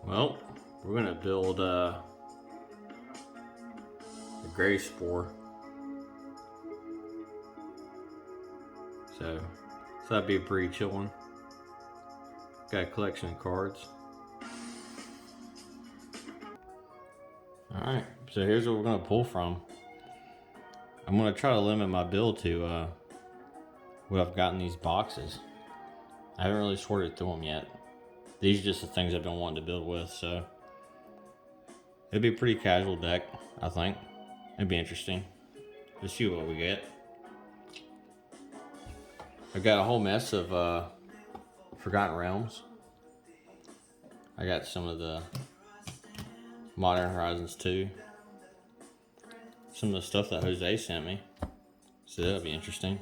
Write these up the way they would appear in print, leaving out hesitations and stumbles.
Well, we're gonna build a Ghave Spore. So that'd be a pretty chill one. Got a collection of cards. Alright, so here's what we're gonna pull from. I'm gonna try to limit my build to what I've got in these boxes. I haven't really sorted through them yet. These are just the things I've been wanting to build with, so it'd be a pretty casual deck, I think. It'd be interesting. Let's see what we get. I've got a whole mess of Forgotten Realms. I got some of the Modern Horizons 2. Some of the stuff that Jose sent me. So that'll be interesting.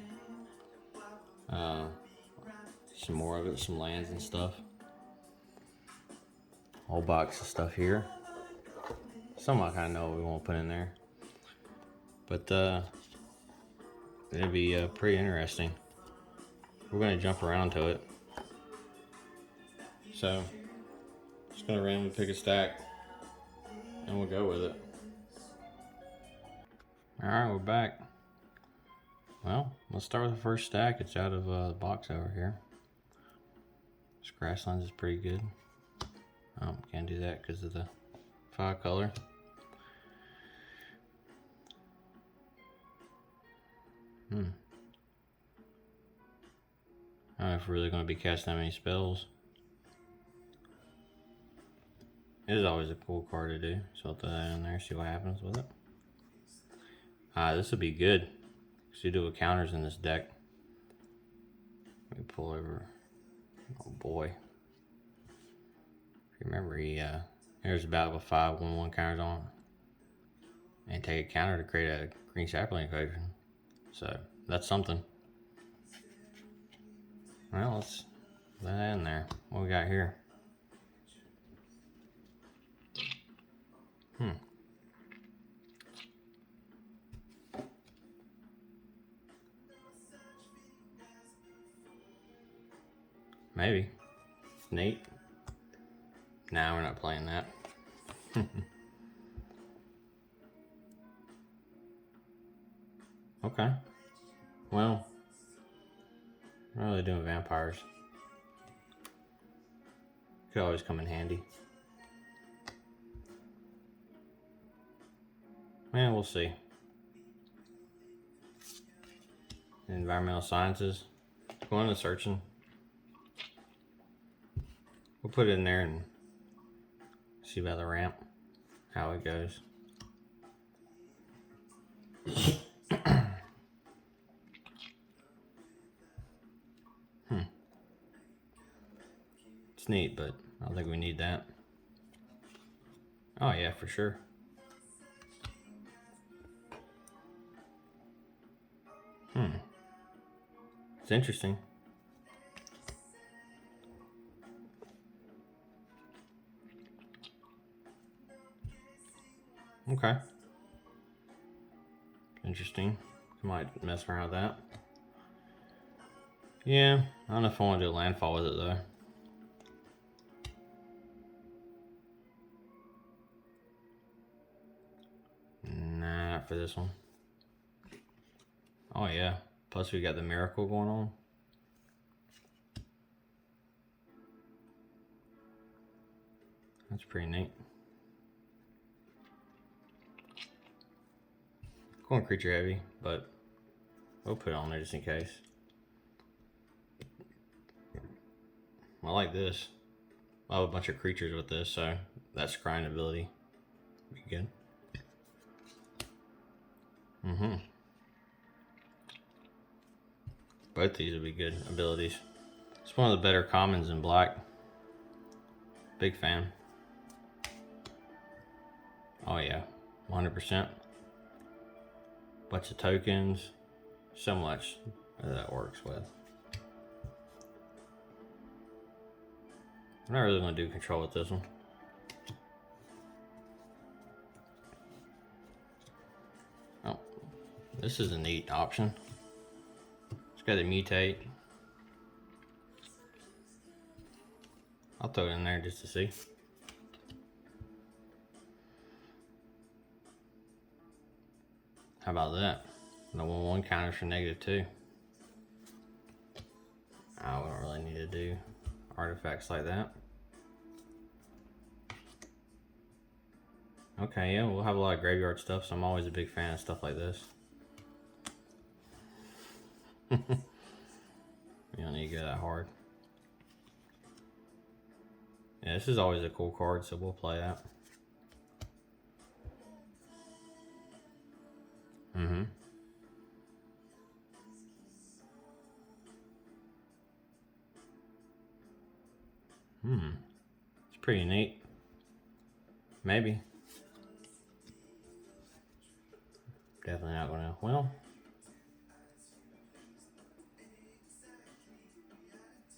Some more of it, some lands and stuff. Whole box of stuff here. Some I kind of know what we won't put in there. But it'll be pretty interesting. We're going to jump around to it. So, just going to randomly pick a stack. And we'll go with it. Alright, we're back. Well, let's start with the first stack. It's out of the box over here. This grasslands is pretty good. Oh, can't do that because of the 5-color. I don't know if we're really going to be casting that many spells. It is always a cool card to do, so I'll throw that in there, see what happens with it. This would be good, because you do counters in this deck. Let me pull over. Oh boy. If you remember, there's about 5/1/1 counters on it. And take a counter to create a green sapling equation. So, that's something. Well, let's put that in there. What we got here? Maybe. Neat. Nah, we're not playing that. Okay. Well, I'm not really doing vampires. Could always come in handy. Yeah, we'll see. Environmental sciences. Going to searching. We'll put it in there and see about the ramp, how it goes. It's neat, but I don't think we need that. Oh yeah, for sure. It's interesting. Okay. Interesting. Might mess around with that. Yeah, I don't know if I want to do a landfall with it though. Nah, not for this one. Oh yeah. Plus we got the miracle going on. That's pretty neat. Going creature heavy, but we'll put it on there just in case. I like this. I have a bunch of creatures with this, so that scrying ability be good. Both these would be good abilities. It's one of the better commons in black. Big fan. Oh yeah, 100%. Bunch of tokens. So much that works with. I'm not really going to do control with this one. Oh, this is a neat option. It's got to mutate. I'll throw it in there just to see. How about that? No 1/1 counters for -2. I don't really need to do artifacts like that. Okay, yeah, we'll have a lot of graveyard stuff, so I'm always a big fan of stuff like this. You don't need to go that hard. Yeah, this is always a cool card, so we'll play that. It's pretty neat. Maybe. Definitely not gonna. Well,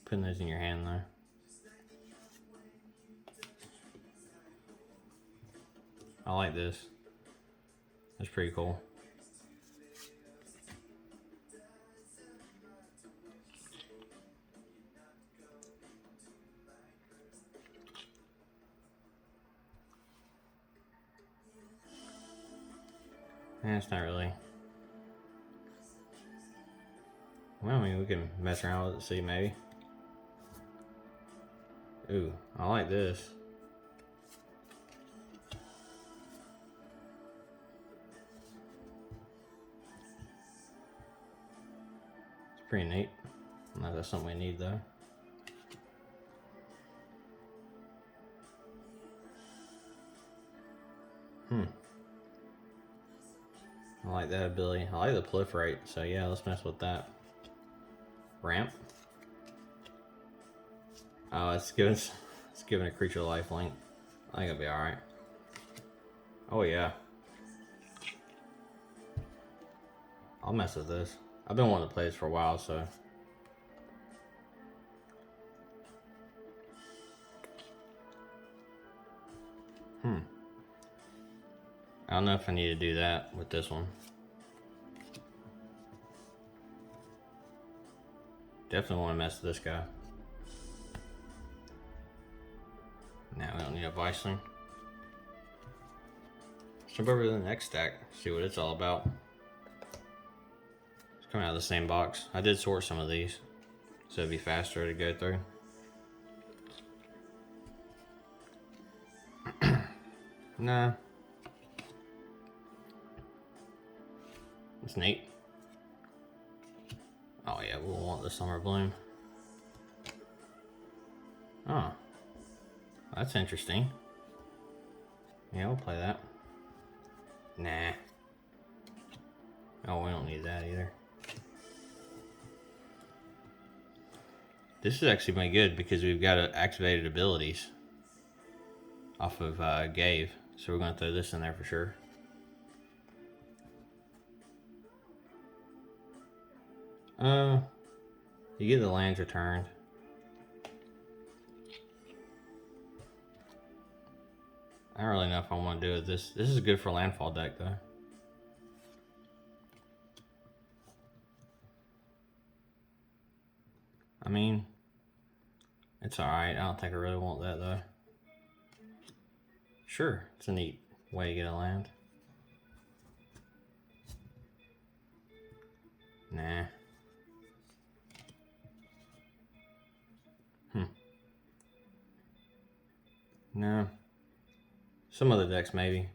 putting those in your hand though. I like this. That's pretty cool. It's not really. Well, I mean, we can mess around with it, see, maybe. Ooh, I like this. It's pretty neat. I don't know if that's something we need, though. I like that ability. I like the proliferate, so yeah, let's mess with that. Ramp. Oh, it's giving a creature life link. I think it'll be alright. Oh yeah. I'll mess with this. I've been wanting to play this for a while, so. I don't know if I need to do that with this one. Definitely want to mess with this guy. Now we don't need a Viceling. Let's jump over to the next stack, see what it's all about. It's coming out of the same box. I did sort some of these, so it'd be faster to go through. Nah. It's neat. Oh yeah, we'll want the Summer Bloom. Oh. That's interesting. Yeah, we'll play that. Nah. Oh, we don't need that either. This is actually pretty good because we've got activated abilities off of Ghave. So we're going to throw this in there for sure. You get the lands returned. I don't really know if I want to do it. This is good for landfall deck though. I mean, it's alright. I don't think I really want that though. Sure, it's a neat way to get a land. Nah. No. Some other decks maybe.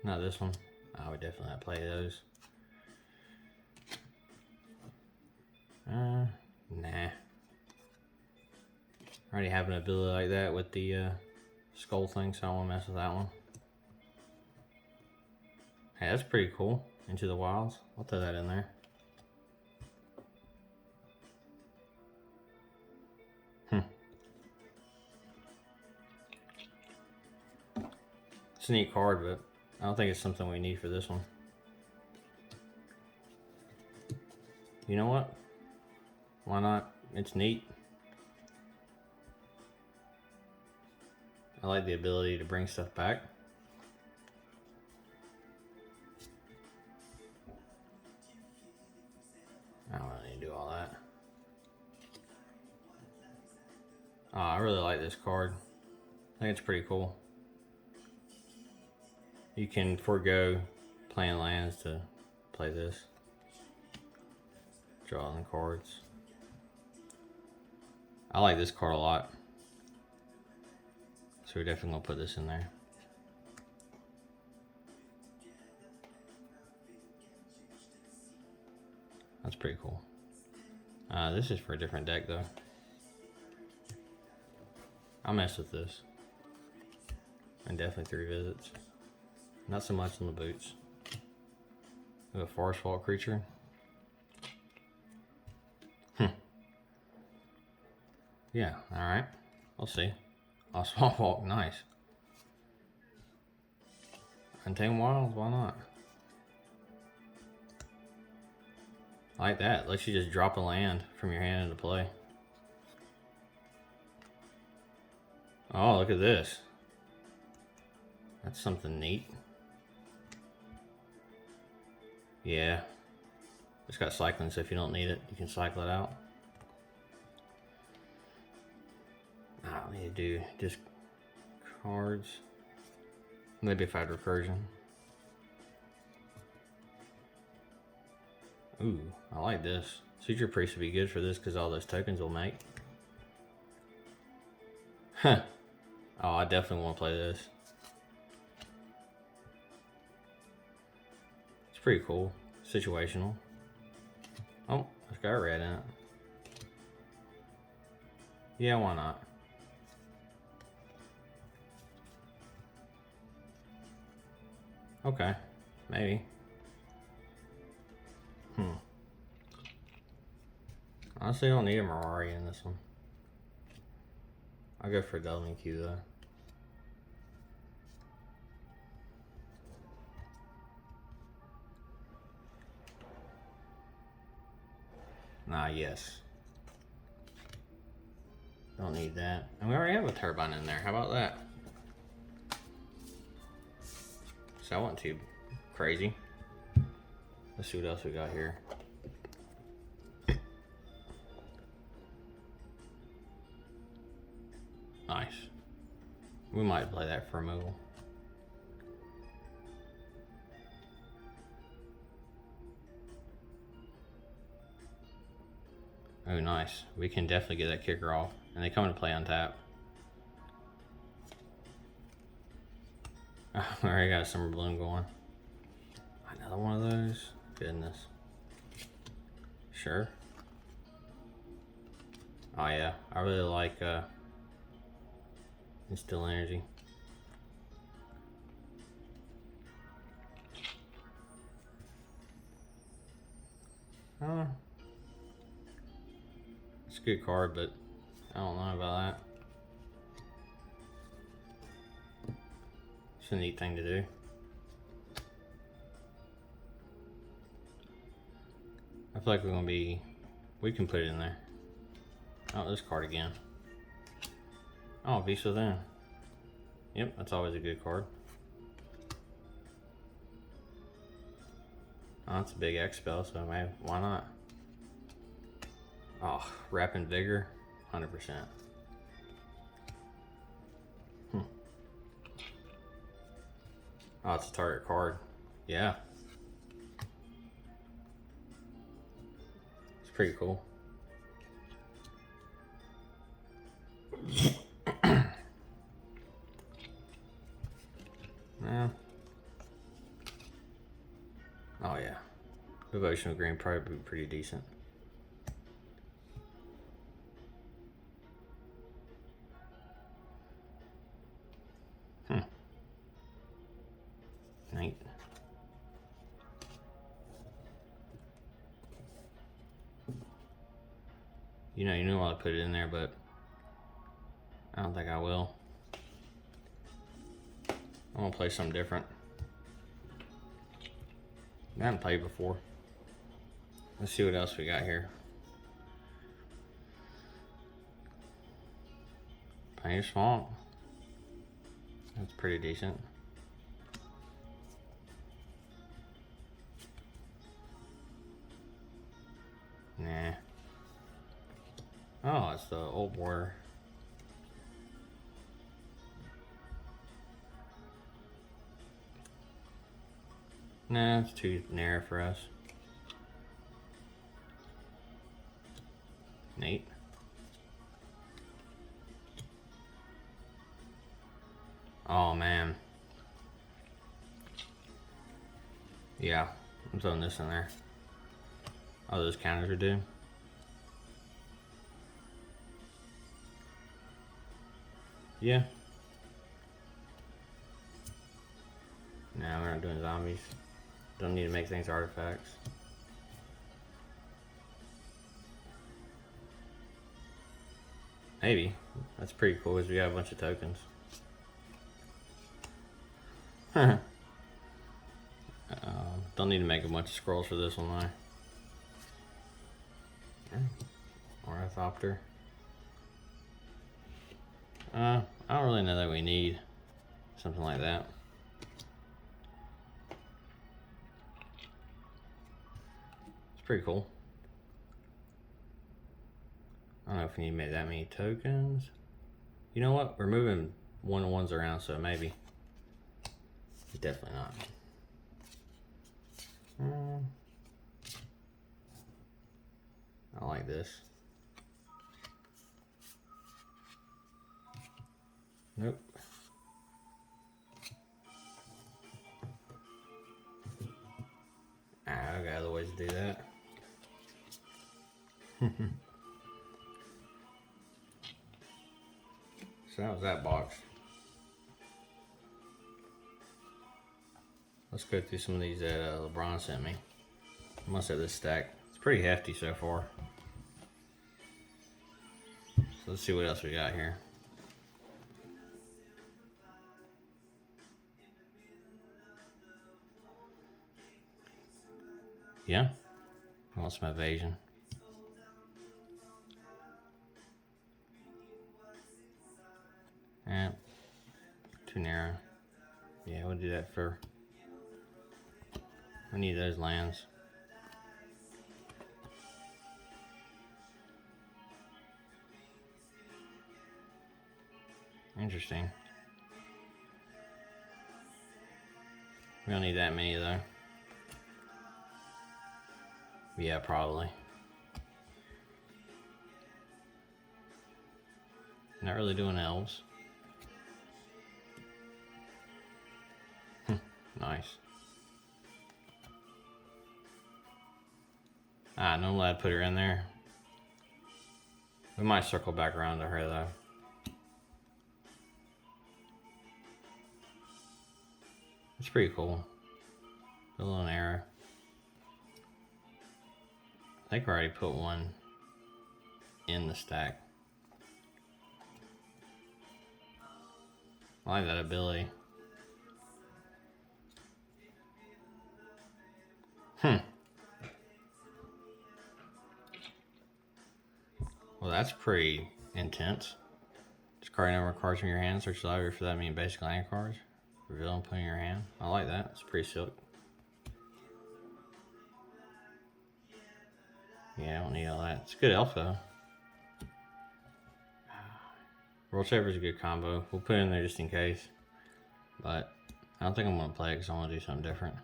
Not this one. I would definitely not play those. Nah. I already have an ability like that with the skull thing, so I don't want to mess with that one. Hey, that's pretty cool. Into the Wilds. I'll throw that in there. It's a neat card, but I don't think it's something we need for this one. You know what? Why not? It's neat. I like the ability to bring stuff back. I don't really need to do all that. Oh, I really like this card. I think it's pretty cool. You can forego playing lands to play this. Drawing cards. I like this card a lot. So we're definitely gonna put this in there. That's pretty cool. This is for a different deck though. I'll mess with this. And definitely 3 visits. Not so much on the boots. We have a forest fault creature. Yeah, alright. We'll see. Small walk, nice. Untamed Wilds, why not? I like that. Lets you just drop a land from your hand into play. Oh, look at this. That's something neat. Yeah. It's got cycling, so if you don't need it, you can cycle it out. I don't need to do just cards. Maybe if I had recursion. Ooh, I like this. Suture Priest would be good for this because all those tokens will make. Huh. Oh, I definitely want to play this. It's pretty cool. Situational. Oh, it's got red in it. Yeah, why not? Okay, maybe. Honestly, I don't need a Mirari in this one. I'll go for a Delving Q though. Nah, yes. Don't need that. And we already have a turbine in there. How about that? So I wasn't too crazy. Let's see what else we got here. Nice. We might play that for removal. Oh, nice. We can definitely get that kicker off. And they come into play on tap. Oh, we already got a Summer Bloom going. Another one of those? Goodness. Sure. Oh yeah, I really like Instill Energy. It's a good card, but I don't know about that. It's a neat thing to do. I feel like we're gonna be. We can put it in there. Oh, this card again. Oh, Visa then. Yep, that's always a good card. Oh, that's a big X spell, so maybe, why not? Oh, Rapid Vigor, 100%. Oh, it's a target card. Yeah. It's pretty cool. Yeah. Oh yeah. Devotion of Green probably be pretty decent. Neat. You know I'll put it in there, but I don't think I will. I'm gonna play something different. I haven't played before. Let's see what else we got here. Painted Swamp. That's pretty decent. Nah. Oh, it's the old warrior. Nah, it's too narrow for us. Neat. Oh man. Yeah, I'm throwing this in there. Oh, those counters are due. Yeah. Nah, we're not doing zombies. Don't need to make things artifacts. Maybe. That's pretty cool because we got a bunch of tokens. Don't need to make a bunch of scrolls for this one, though. Ornithopter. I don't really know that we need something like that. It's pretty cool. I don't know if we need to make that many tokens. You know what? We're moving one-on-ones around, so maybe. Definitely not. I like this. Nope. I got other ways to do that. So that was that box. Let's go through some of these that LeBron sent me. I must have this stack. It's pretty hefty so far. So let's see what else we got here. Yeah. I want some evasion. Yeah. Too narrow. Yeah, we'll do that for... We need those lands. Interesting. We don't need that many though. Yeah, probably. Not really doing elves. Nice. Normally I'd put her in there. We might circle back around to her though. It's pretty cool. A little arrow. I think I already put one in the stack. I like that ability. Well, that's pretty intense. Discard number of cards from your hand. Search the library for that many basic land cards. Reveal and put in your hand. I like that. It's pretty silk. Yeah, I don't need all that. It's a good elf though. World Shaper is a good combo. We'll put it in there just in case. But I don't think I'm going to play it because I want to do something different.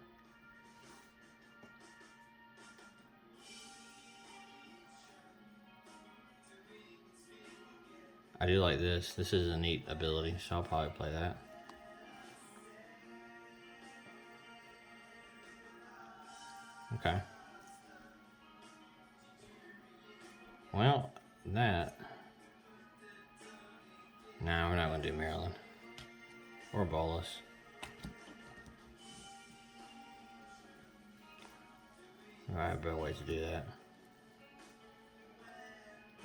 I do like this. This is a neat ability, so I'll probably play that. Okay. Well, that... No, we're not going to do Maryland. Or Bolus. I have better ways to do that.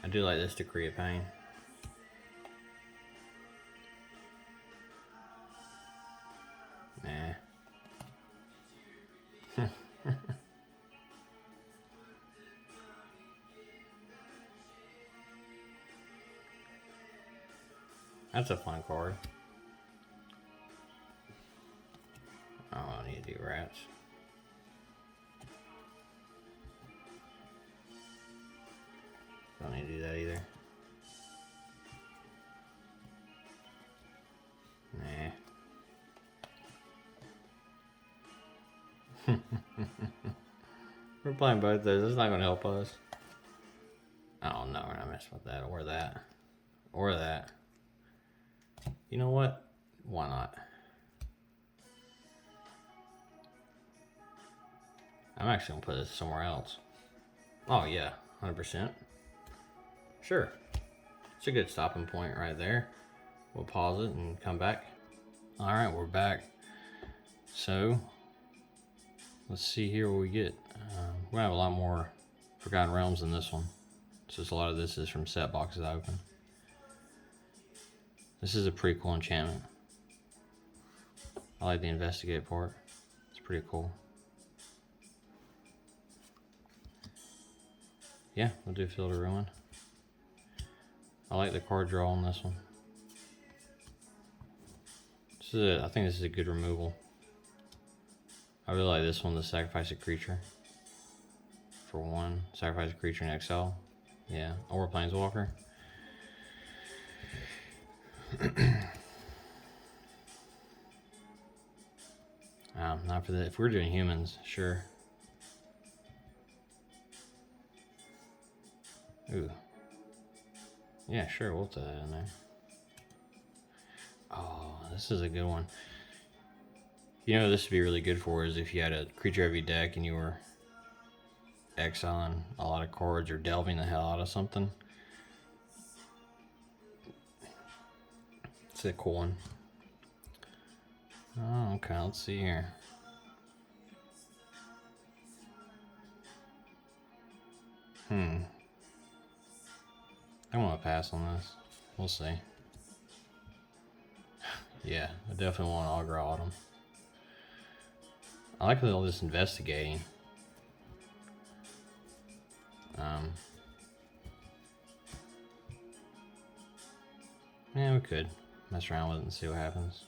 I do like this Decree of Pain. Nah. That's a fun card. Oh, I need to do rats. Don't need to do that either. Nah. We're playing both those. That's not going to help us. Oh, no, we're not messing with that or that. Or that. You know what? Why not? I'm actually going to put this somewhere else. Oh, yeah. 100%. Sure. It's a good stopping point right there. We'll pause it and come back. Alright, we're back. So, let's see here what we get. We're going to have a lot more Forgotten Realms than this one. So a lot of this is from set boxes I opened. This is a pretty cool enchantment. I like the investigate part. It's pretty cool. Yeah, we'll do Field of Ruin. I like the card draw on this one. I think this is a good removal. I really like this one, the sacrifice a creature. For 1, sacrifice a creature in exile. Yeah, or Planeswalker. Not for that. If we're doing humans, sure. Ooh. Yeah, sure, we'll throw that in there. Oh, this is a good one. You know, this would be really good for is if you had a creature every deck and you were exiling a lot of cards or delving the hell out of something. It's a cool one. Oh, okay, let's see here. I'm gonna pass on this. We'll see. Yeah, I definitely want Augur Autumn. I like all this investigating. Yeah, we could mess around with it and see what happens.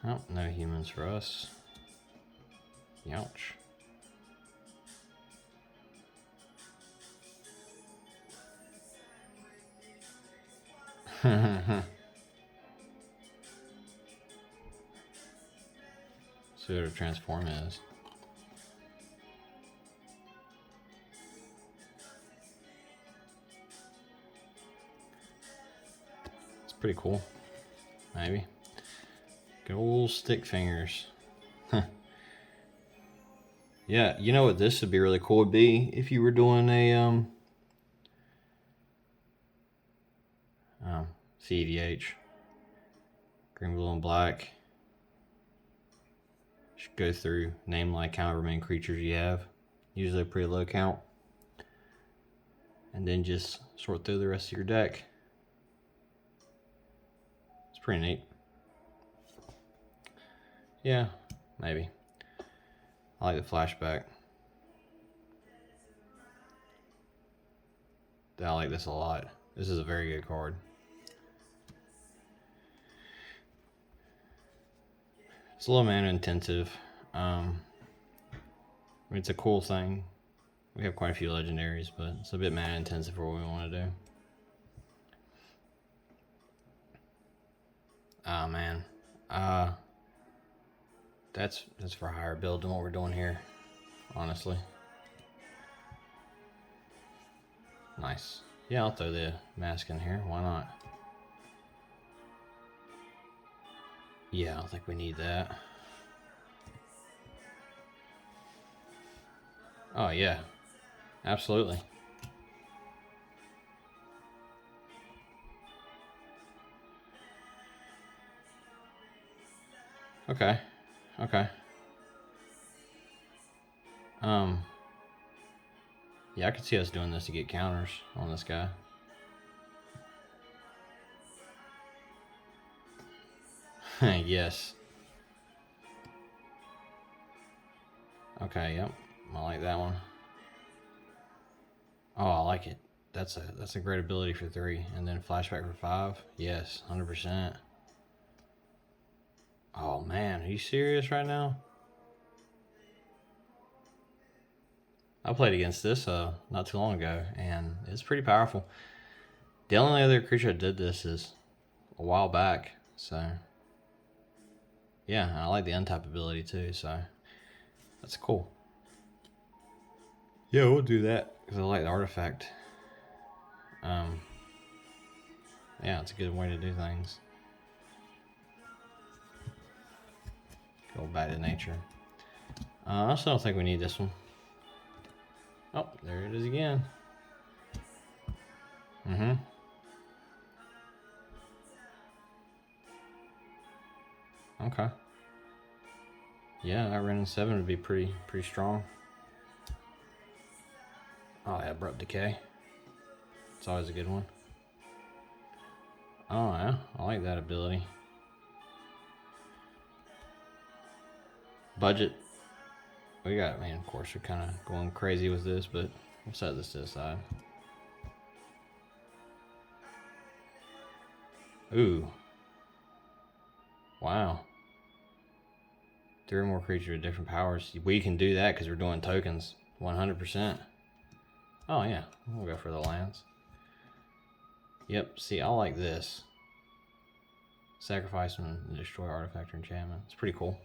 Oh, no humans for us. Youch. See what a transform is. It's pretty cool. Maybe. Good old stick fingers. Yeah, you know what this would be really cool would be if you were doing a CEDH. Green, blue, and black. Should go through, name like however many creatures you have. Usually a pretty low count. And then just sort through the rest of your deck. It's pretty neat. Yeah, maybe. I like the flashback. I like this a lot. This is a very good card. It's a little mana intensive. It's a cool thing. We have quite a few legendaries, but it's a bit mana intensive for what we want to do. Oh man. That's for a higher build than what we're doing here, honestly. Nice. Yeah, I'll throw the mask in here. Why not? Yeah, I don't think we need that. Oh, yeah. Absolutely. Okay. Okay. Yeah, I could see us doing this to get counters on this guy. Yes. Okay, yep. I like that one. Oh, I like it. That's a great ability for 3. And then flashback for 5. Yes, 100%. Oh man, are you serious right now? I played against this not too long ago, and it's pretty powerful. The only other creature that did this is a while back, so Yeah, I like the untap ability too, so that's cool. Yeah, we'll do that because I like the artifact. Yeah, it's a good way to do things. Go back to nature. I also don't think we need this one. Oh, there it is again. Okay. Yeah, that Renin 7 would be pretty strong. Oh yeah, abrupt decay. It's always a good one. Oh yeah, I like that ability. Budget. We got, man, of course we're kind of going crazy with this, but we'll set this to the side. Ooh. Wow. 3 or more creatures with different powers. We can do that because we're doing tokens. 100%. Oh yeah, we'll go for the lands. Yep, see, I like this. Sacrifice and destroy artifact or enchantment. It's pretty cool.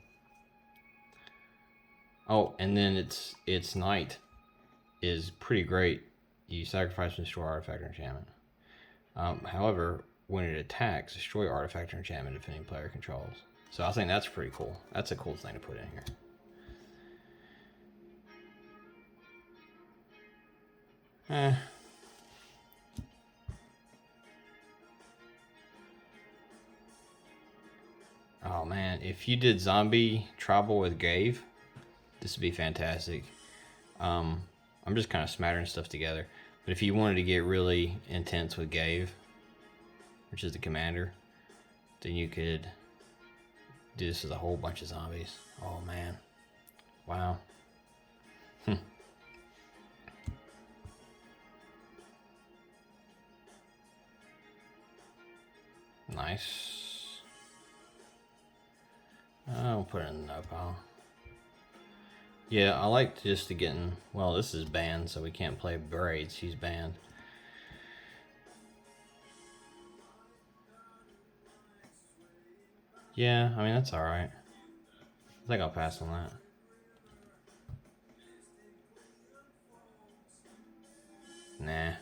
Oh, and then its night is pretty great. You sacrifice and destroy artifact or enchantment. However, when it attacks, destroy artifact or enchantment defending player controls. So I think that's pretty cool. That's a cool thing to put in here. Oh man, if you did zombie tribal with Ghave, this would be fantastic. I'm just kind of smattering stuff together. But if you wanted to get really intense with Ghave, which is the commander, then you could do this with a whole bunch of zombies. Oh man. Wow. Nice. I'll put it in the no pile. Yeah, I like just to getting, well, this is banned, so we can't play Braids. She's banned. Yeah, I mean, that's alright. I think I'll pass on that. Nah.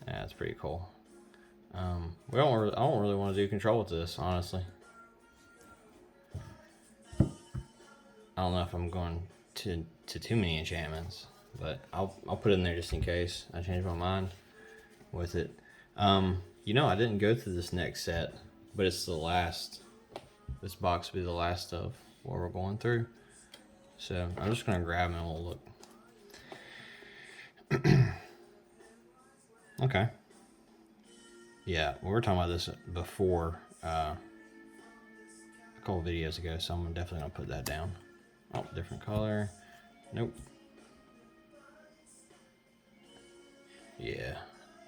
Yeah, that's pretty cool. I don't really want to do control with this, honestly. I don't know if I'm going to too many enchantments, but I'll put it in there just in case I change my mind with it. You know, I didn't go through this next set, but it's the last. This box will be the last of what we're going through. So I'm just gonna grab them and we'll look. Okay. Yeah, we were talking about this before a couple videos ago, so I'm definitely gonna put that down. Oh, different color. Nope. Yeah,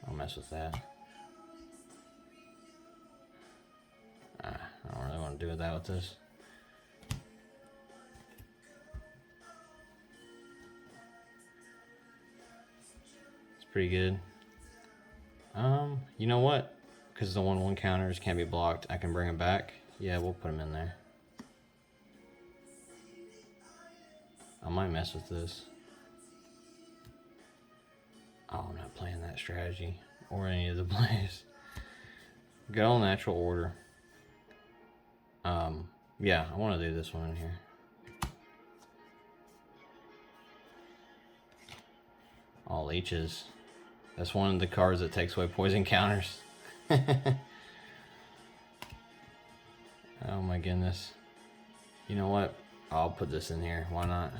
I'll mess with that. I don't really want to do that with this. It's pretty good. You know what? Because the 1/1 counters can't be blocked, I can bring them back. Yeah, we'll put them in there. I might mess with this. Oh, I'm not playing that strategy or any of the plays. Get all natural order. Yeah, I want to do this one in here. All leeches. That's one of the cards that takes away poison counters. Oh my goodness. You know what? I'll put this in here. Why not?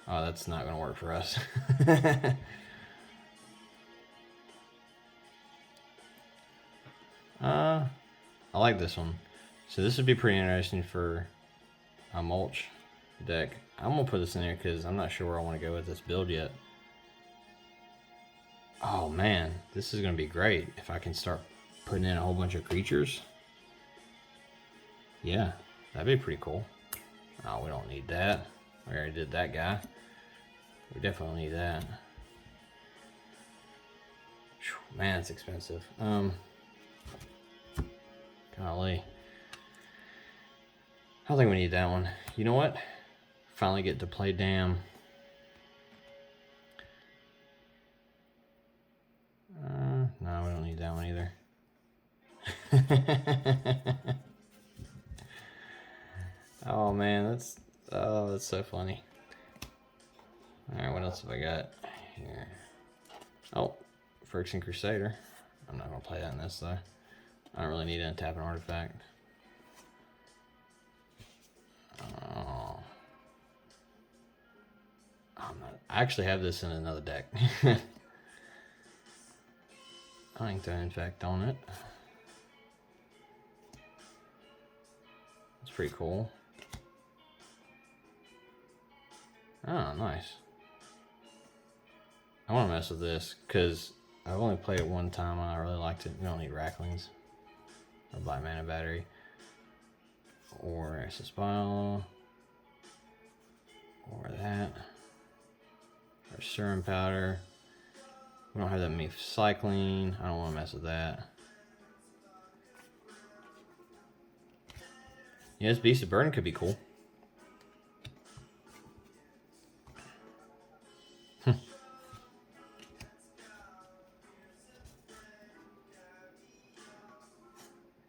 Oh, that's not going to work for us. I like this one. So this would be pretty interesting for a mulch deck. I'm going to put this in there because I'm not sure where I want to go with this build yet. Oh man, this is going to be great if I can start putting in a whole bunch of creatures. Yeah, that'd be pretty cool. Oh, we don't need that. We already did that guy. We definitely need that. Man, it's expensive. Golly. I don't think we need that one. You know what? Finally get to play Dam. No, we don't need that one either. Oh man, that's so funny. Alright, what else have I got here? Oh, Friction Crusader. I'm not gonna play that in this though. I don't really need to untap an artifact. Oh. I actually have this in another deck. I think the infect on it. It's pretty cool. Oh, nice. I want to mess with this because I've only played it one time and I really liked it. We don't need Racklings or Black Mana Battery or Access Bile or that or Serum Powder. We don't have that many cycling. I don't want to mess with that. Yeah, this Beast of Burden could be cool.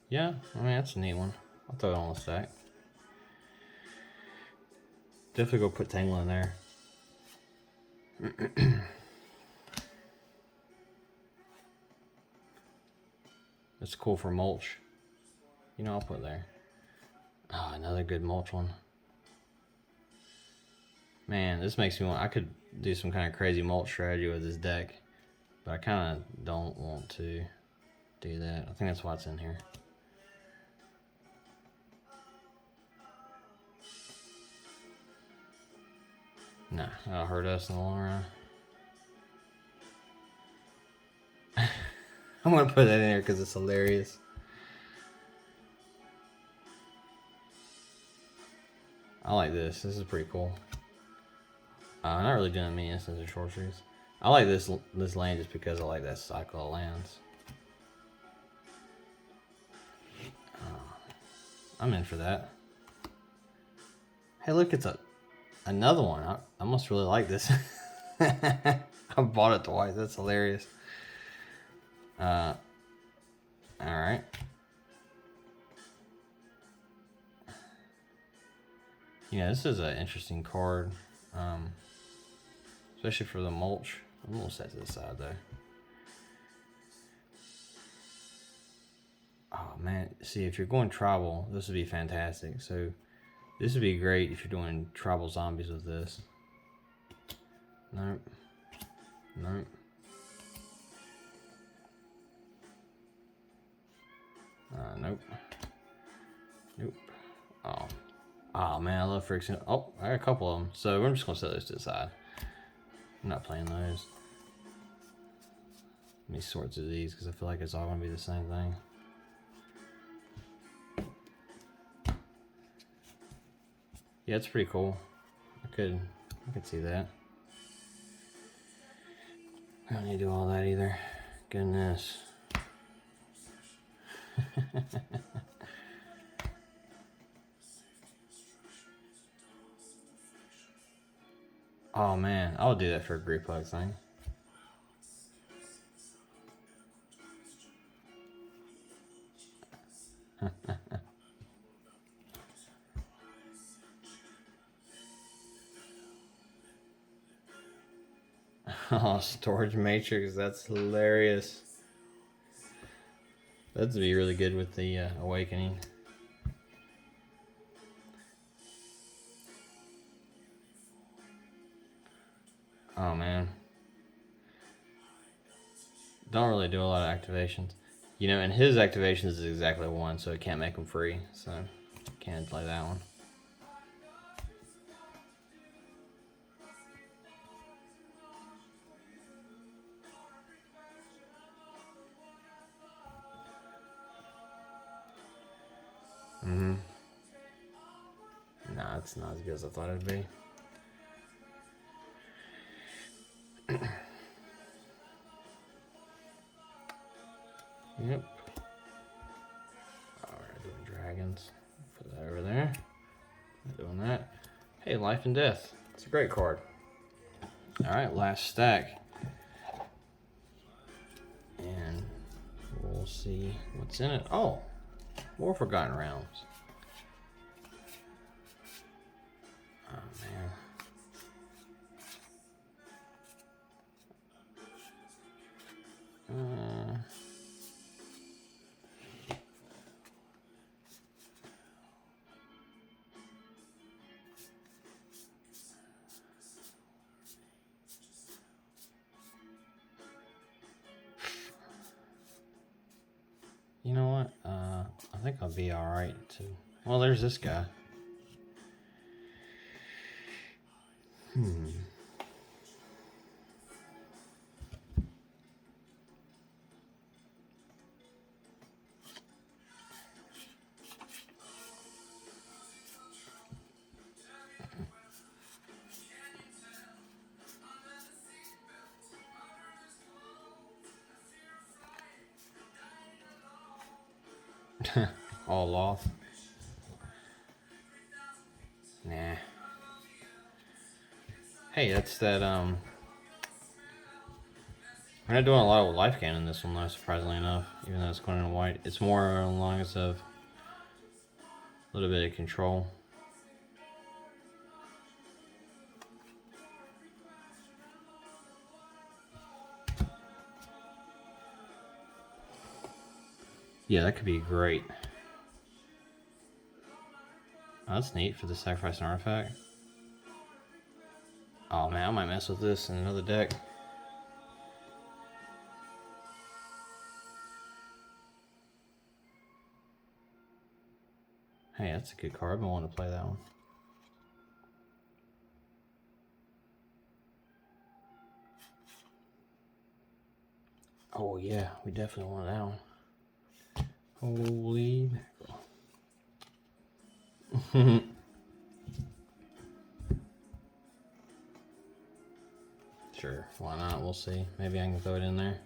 Yeah, I mean, that's a neat one. I'll throw it on the stack. Definitely go put Tangle in there. It's cool for mulch. You know, I'll put it there. Oh, another good mulch one. Man, this makes me want... I could do some kind of crazy mulch strategy with this deck. But I kind of don't want to do that. I think that's why it's in here. Nah, that'll hurt us in the long run. I'm gonna put that in there because it's hilarious. I like this. This is pretty cool. I'm not really doing many instances of sorceries. I like this land just because I like that cycle of lands. I'm in for that. Hey, look, it's another one. I must really like this. I bought it twice. That's hilarious. All right. Yeah, this is an interesting card, especially for the mulch. I'm gonna set to the side though. Oh man, see, if you're going tribal, this would be fantastic. So this would be great if you're doing tribal zombies with this. Nope. Nope. Nope. Nope. Oh. Oh man, I love friction. Oh, I got a couple of them. So we're just gonna set those to the side. I'm not playing those. Let me sort through these because I feel like it's all gonna be the same thing. Yeah, it's pretty cool. I could see that. I don't need to do all that either. Goodness. Oh man, I'll do that for a group hug thing. Oh, storage matrix, that's hilarious. That'd be really good with the awakening. Oh man. Don't really do a lot of activations. You know, and his activations is exactly one, so it can't make them free. So, can't play that one. Nah, it's not as good as I thought it'd be. Yep. Alright, doing dragons. Put that over there. Not doing that. Hey, life and death. It's a great card. Alright, last stack. And we'll see what's in it. Oh, more Forgotten Realms. Oh, man. You know what? I think I'll be alright too. Well, there's this guy. All off. Nah. Hey, that's that, we're not doing a lot with life gain in this one though, surprisingly enough. Even though it's going in white. It's more along the lines of a little bit of control. Yeah, that could be great. Oh, that's neat for the sacrifice and artifact. Oh man, I might mess with this in another deck. Hey, that's a good card. I've been wanting to play that one. Oh yeah, we definitely want that one. Holy mackerel. Sure, why not? We'll see. Maybe I can throw it in there.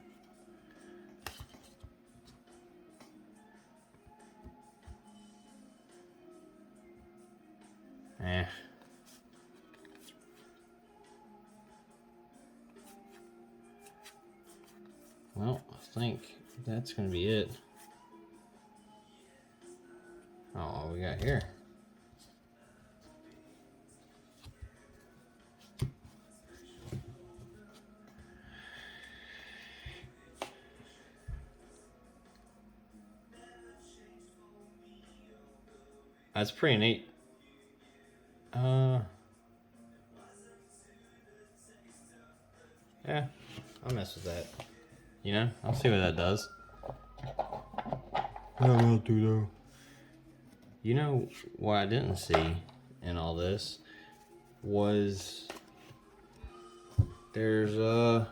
Eh. Well, I think that's gonna be it. Oh, what we got here? That's pretty neat. Yeah, I'll mess with that. You know, I'll see what that does. I will do though. You know what I didn't see in all this was there's a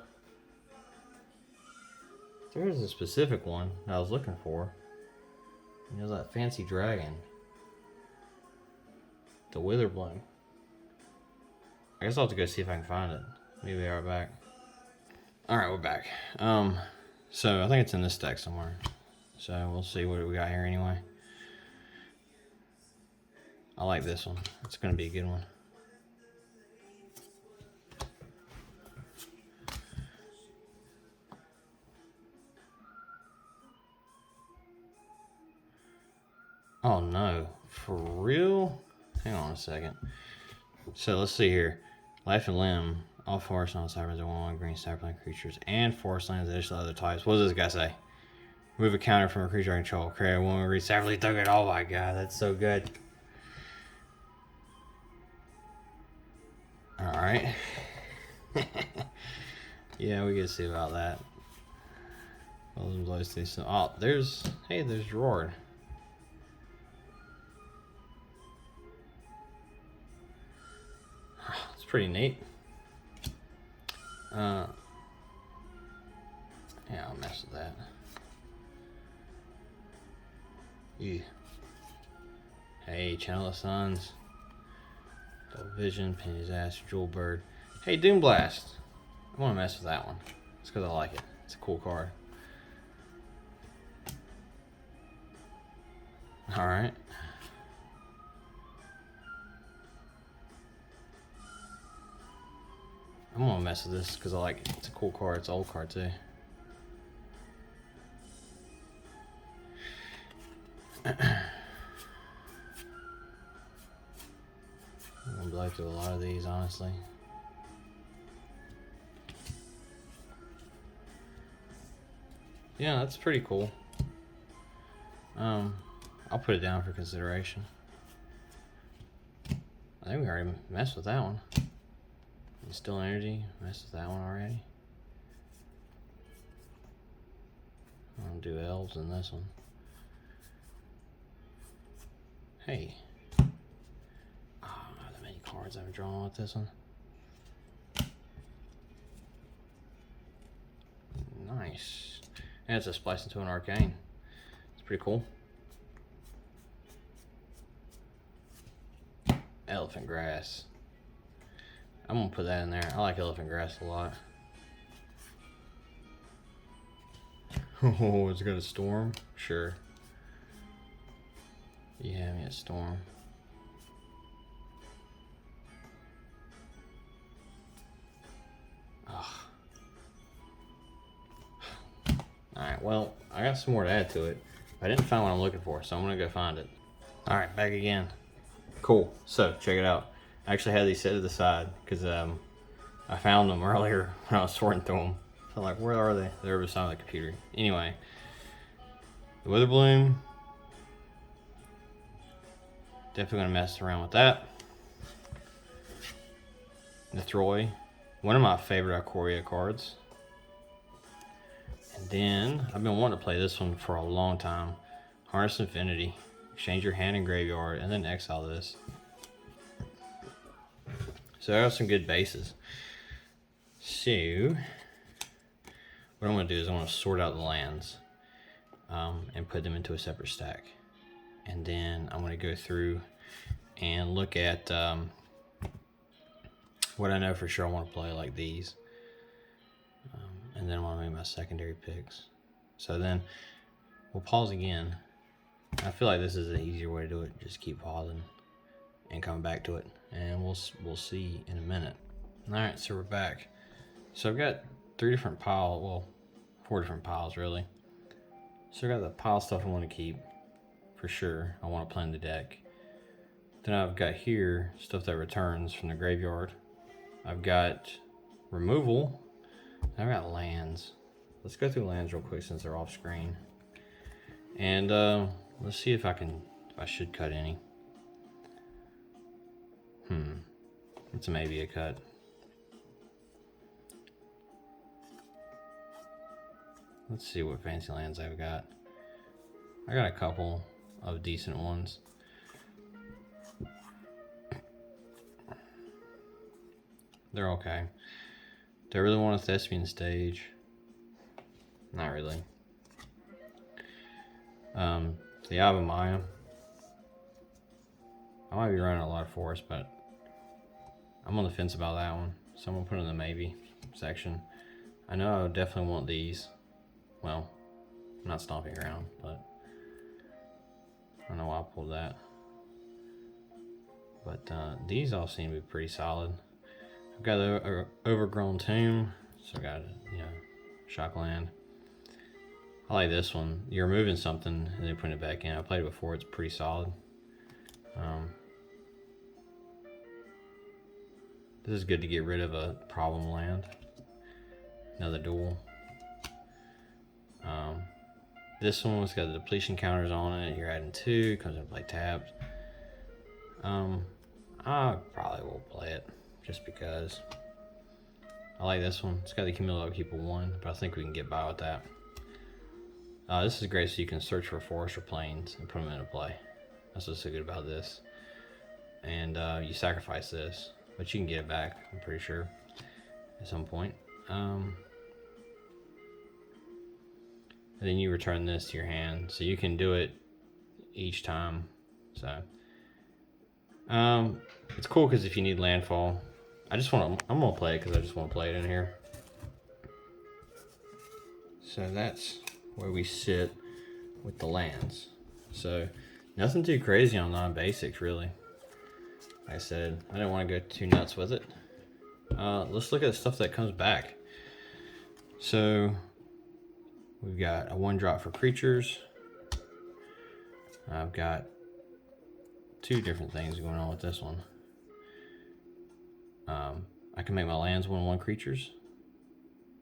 specific one I was looking for. And it was that fancy dragon. The Witherbloom. I guess I'll have to go see if I can find it. Maybe we are back. Alright, we're back. So I think it's in this deck somewhere. So we'll see what we got here anyway. I like this one. It's gonna be a good one. Oh no, for real? Hang on a second. So let's see here. Life and Limb, all forest non cyberns are 1/1 green cyberplant creatures and forest lands additional other types. What does this guy say? Move a counter from a creature I control. Create a 1/1 green cyberplant target. Oh my god, that's so good. Alright. Yeah, we can see about that. Oh, there's Gerard. It's pretty neat. Yeah, I'll mess with that. Yeah. Hey, Channel of Suns. Double Vision, Pin His Ass, Jewel Bird. Hey, Doom Blast. I want to mess with that one. It's because I like it. It's a cool card. All right. I'm gonna mess with this because I like it. It's a cool card. It's an old card too. I'm gonna blow through a lot of these, honestly. Yeah, that's pretty cool. I'll put it down for consideration. I think we already messed with that one. Still energy, messed with that one already. I'll do elves in this one. Hey. Oh, the many cards I've drawn with this one. Nice. And it's a splice into an arcane. It's pretty cool. Elephant grass. I'm gonna put that in there. I like elephant grass a lot. Oh, it's got a storm? Sure. Yeah, I mean a storm. Ugh. Alright, well, I got some more to add to it. I didn't find what I'm looking for, so I'm gonna go find it. Alright, back again. Cool. So, check it out. I actually had these set to the side because I found them earlier when I was sorting through them. So I'm like, where are they? They're beside the computer. Anyway, the Witherbloom. Definitely gonna mess around with that. The Troy, one of my favorite Ikoria cards. And then I've been wanting to play this one for a long time. Harness Infinity. Exchange your hand and graveyard, and then exile this. So there are some good bases. So what I'm going to do is I'm going to sort out the lands and put them into a separate stack. And then I'm going to go through and look at what I know for sure I want to play, like these. And then I want to make my secondary picks. So then we'll pause again. I feel like this is an easier way to do it. Just keep pausing and come back to it. And we'll see in a minute. Alright, so we're back. So I've got 3 different piles, well, 4 different piles really. So I got the pile stuff I want to keep, for sure. I want to play in the deck. Then I've got here stuff that returns from the graveyard. I've got removal. I've got lands. Let's go through lands real quick since they're off screen. And let's see if I should cut any. It's maybe a cut. Let's see what fancy lands I've got. I got a couple of decent ones. They're okay. Do I really want a Thespian stage? Not really. The Ave Maya. I might be running a lot of force, but I'm on the fence about that one. So I'm gonna put it in the maybe section. I know I would definitely want these. Well, I'm not stomping around, but I don't know why I pulled that. But these all seem to be pretty solid. I've got the Overgrown Tomb, so I got, Shockland. I like this one. You're removing something and then putting it back in. I played it before, it's pretty solid. This is good to get rid of a problem land. Another duel. This one's got the depletion counters on it. You're adding 2, comes into play tapped. I probably will play it just because. I like this one. It's got the cumulative keep of 1, but I think we can get by with that. This is great so you can search for forests or plains and put them into play. That's what's so good about this. And you sacrifice this, but you can get it back, I'm pretty sure, at some point. And then you return this to your hand, so you can do it each time. So it's cool because if you need landfall, I'm gonna play it because I just want to play it in here. So that's where we sit with the lands. So Nothing too crazy on non-basics, really. Like I said, I didn't want to go too nuts with it. Let's look at the stuff that comes back. So, we've got a 1-drop for creatures. I've got 2 different things going on with this one. I can make my lands 1/1 creatures.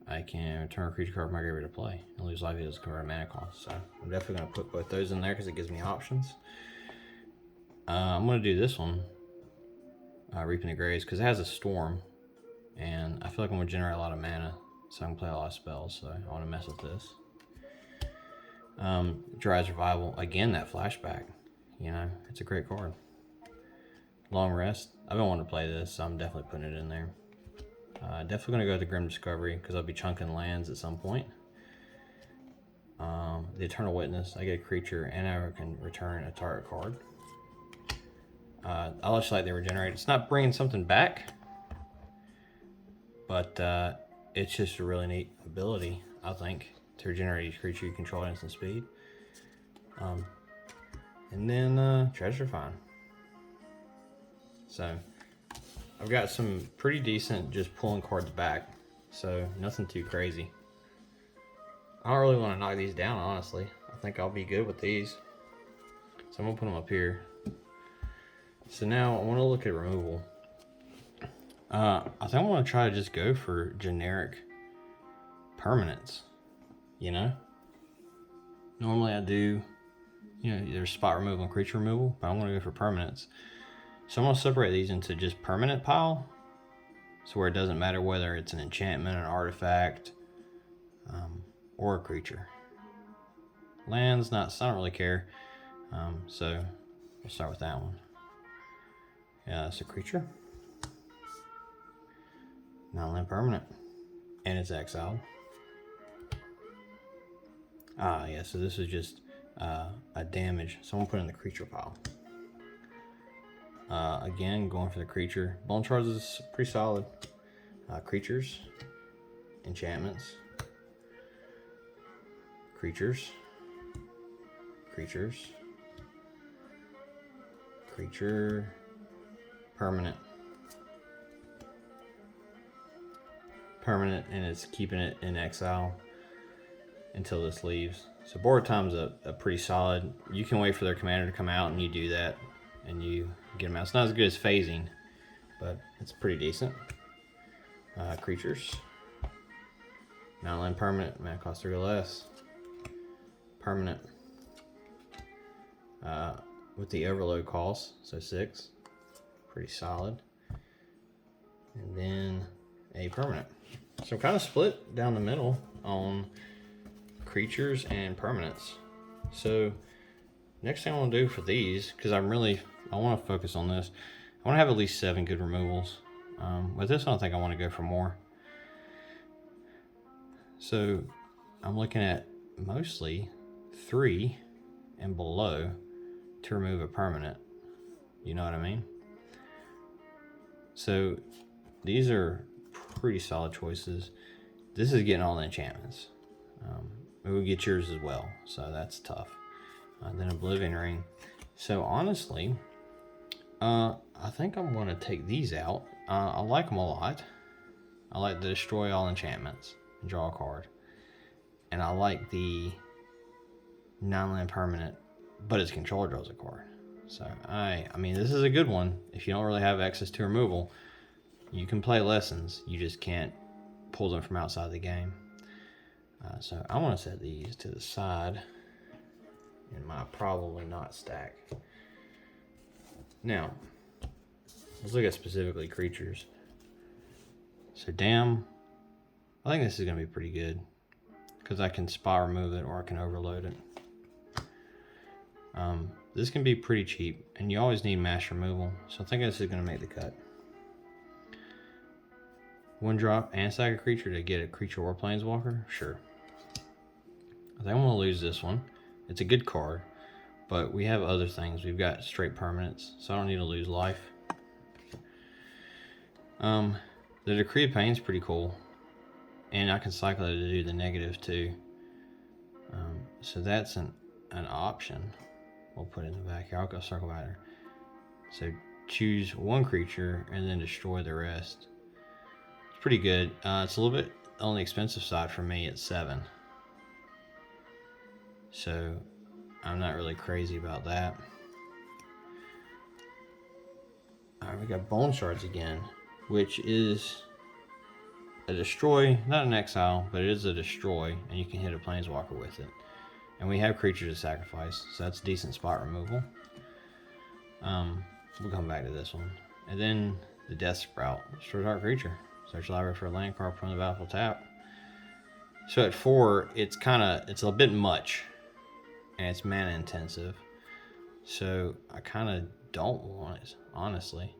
I can return a creature card from my graveyard to play and lose life equals convert a mana cost. So I'm definitely going to put both those in there because it gives me options. I'm going to do this one, Reaping the Graves, because it has a storm, and I feel like I'm going to generate a lot of mana, so I can play a lot of spells. So I want to mess with this. Dryad's Revival, again, that flashback. You know, it's a great card. Long Rest. I've been wanting to play this, so I'm definitely putting it in there. Definitely going to go with the Grim Discovery because I'll be chunking lands at some point. The Eternal Witness. I get a creature and I can return a target card. I just like the Regenerate. It's not bringing something back, but it's just a really neat ability, I think, to regenerate each creature you control at instant speed. And then Treasure Find. So I've got some pretty decent just pulling cards back, so nothing too crazy. I don't really want to knock these down, honestly. I think I'll be good with these. So I'm going to put them up here. So now I want to look at removal. I think I want to try to just go for generic permanents, you know? Normally I do, you know, there's spot removal and creature removal, but I'm going to go for permanents. So I'm going to separate these into just permanent pile, so where it doesn't matter whether it's an enchantment, an artifact, or a creature. Lands, so I don't really care. So we'll start with that one. Yeah, it's a creature. 9-land permanent. And it's exiled. Yeah, so this is just a damage. Someone put in the creature pile. Again, going for the creature. Bone Shards is pretty solid. Creatures. Enchantments. Creatures. Creatures. Creature. Permanent. Permanent, and it's keeping it in exile until this leaves. So board time's a pretty solid. You can wait for their commander to come out and you do that and you get them out. It's not as good as phasing, but it's pretty decent. Creatures. 9-land permanent, mana cost 3 or less. Permanent. With the overload cost, so 6. Pretty solid. And then a permanent. So I'm kind of split down the middle on creatures and permanents. So next thing I want to do for these, because I want to focus on this. I want to have at least 7 good removals. With this, I don't think I want to go for more. So I'm looking at mostly 3 and below to remove a permanent. You know what I mean? So these are pretty solid choices. This is getting all the enchantments. It will get yours as well, so that's tough. Then Oblivion Ring. So honestly, I think I'm going to take these out. I like them a lot. I like to destroy all enchantments and draw a card. And I like the 9-land permanent, but its controller draws a card. So I mean, this is a good one. If you don't really have access to removal, you can play Lessons. You just can't pull them from outside the game. So I want to set these to the side in my probably not stack. Now, let's look at specifically creatures. So Dam, I think this is going to be pretty good because I can spot remove it or I can overload it. This can be pretty cheap, and you always need mass removal, so I think this is going to make the cut. 1-drop and sack a creature to get a creature or planeswalker? Sure. I think I'm going to lose this one. It's a good card, but we have other things. We've got straight permanents, so I don't need to lose life. The Decree of Pain is pretty cool, and I can cycle it to do the negative too. So that's an option. we'll put it in the back here. I'll go circle back there. So choose one creature and then destroy the rest. It's pretty good. It's a little bit on the expensive side for me at 7. So I'm not really crazy about that. Alright, we got Bone Shards again, which is a destroy, not an exile, but it is a destroy, and you can hit a planeswalker with it. And we have creatures to sacrifice, so that's decent spot removal. We'll come back to this one. And then the Death Sprout. Destroy target creature. Search library for a land card from the battlefield tap. So at 4, it's a bit much. And it's mana intensive. So I kind of don't want it, honestly.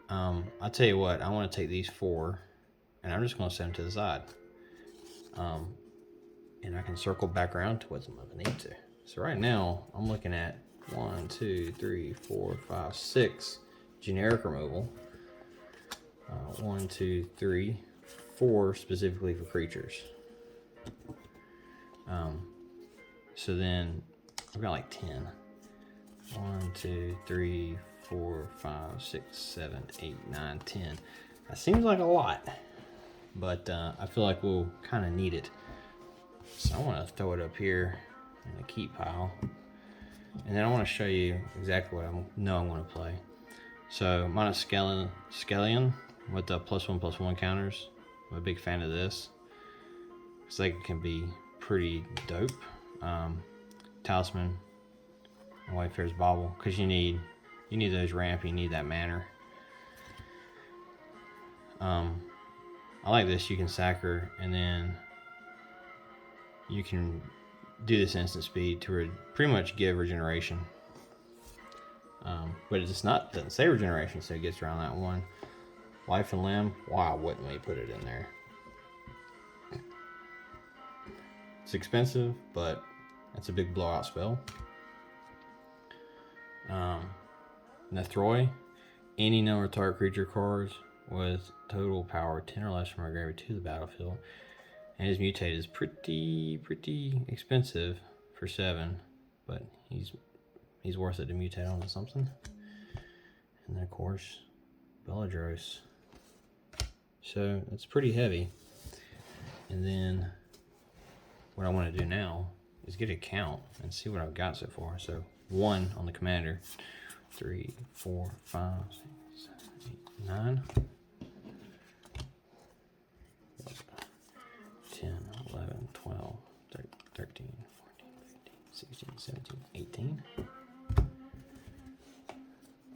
I'll tell you what, I want to take these 4, and I'm just going to set them to the side. And I can circle back around to what I need to. So right now, I'm looking at 1, 2, 3, 4, 5, 6 generic removal. 1, 2, 3, 4 specifically for creatures. So then I've got like 10. 1, 2, 3, 4, 5, 6, 7, 8, 9, 10. That seems like a lot, but I feel like we'll kind of need it. So I want to throw it up here in the keep pile. And then I want to show you exactly what I know I'm going to play. So minus Skellion with the +1/+1 counters. I'm a big fan of this. It's like it can be pretty dope. Talisman and Wayfarer's Bauble, because you need those ramp, you need that mana. I like this. You can sack her, and then you can do this instant speed to pretty much give regeneration. But it doesn't say regeneration, so it gets around that one. Life and Limb, why wouldn't we put it in there? It's expensive, but it's a big blowout spell. Nethroy, any number of target creature cards with total power 10 or less from our graveyard to the battlefield, and his mutate is pretty expensive for 7, but he's worth it to mutate onto something. And then of course Beladros. So it's pretty heavy. And then what I want to do now is get a count and see what I've got so far. So 1 on the commander, 3, 4, 5, 6, 7, 8, 9, 10, 11, 12, 13, 14, 15, 16, 17, 18,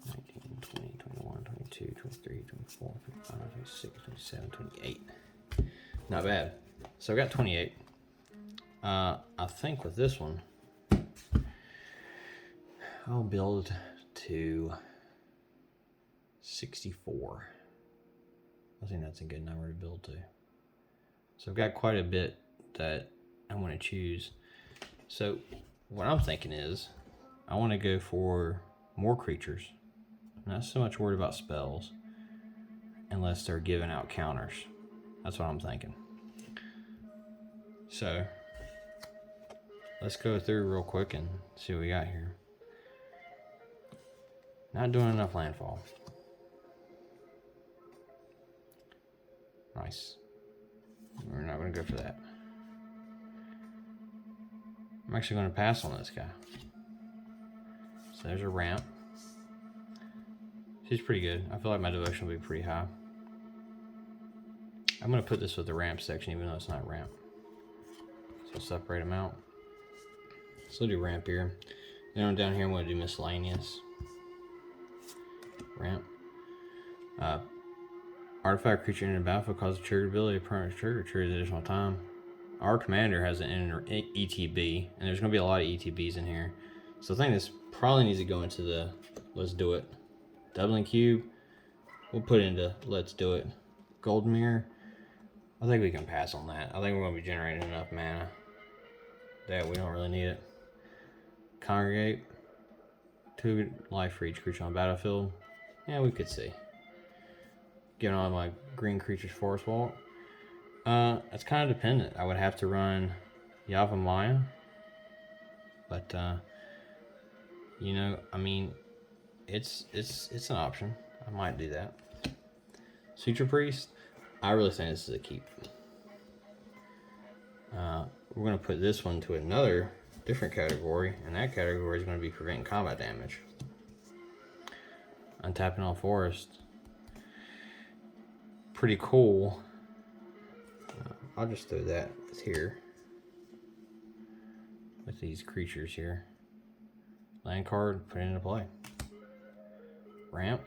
19, 20, 21, 22, 23, 24, 25, 26, 27, 28. Not bad. So I got 28. I think with this one, I'll build to 64. I think that's a good number to build to. So I've got quite a bit that I want to choose. So what I'm thinking is I want to go for more creatures. Not so much worried about spells unless they're giving out counters. That's what I'm thinking. So let's go through real quick and see what we got here. Not doing enough landfall. Nice. We're not going to go for that. I'm actually going to pass on this guy. So there's a ramp. She's pretty good. I feel like my devotion will be pretty high. I'm going to put this with the ramp section even though it's not ramp. So separate them out. So I'll do ramp here. Then I'm down here, I'm going to do miscellaneous. Ramp. Artifact creature in the battlefield causes triggered ability, permanent trigger, triggers additional time. Our commander has an ETB, and there's going to be a lot of ETBs in here. So I think this probably needs to go into the let's do it. Doubling cube, we'll put it into let's do it. Gold mirror, I think we can pass on that. I think we're going to be generating enough mana that we don't really need it. Congregate, 2 life for each creature on the battlefield. Yeah, we could see. Giving all my green creatures forest walk. It's kind of dependent. I would have to run Yavimaya, but You know, I mean, it's an option. I might do that. Suture Priest, I really think this is a keep. We're going to put this one to another different category, and that category is going to be preventing combat damage. Untapping all forest. Pretty cool. I'll just throw that here with these creatures here. Land card, put it into play. Ramp.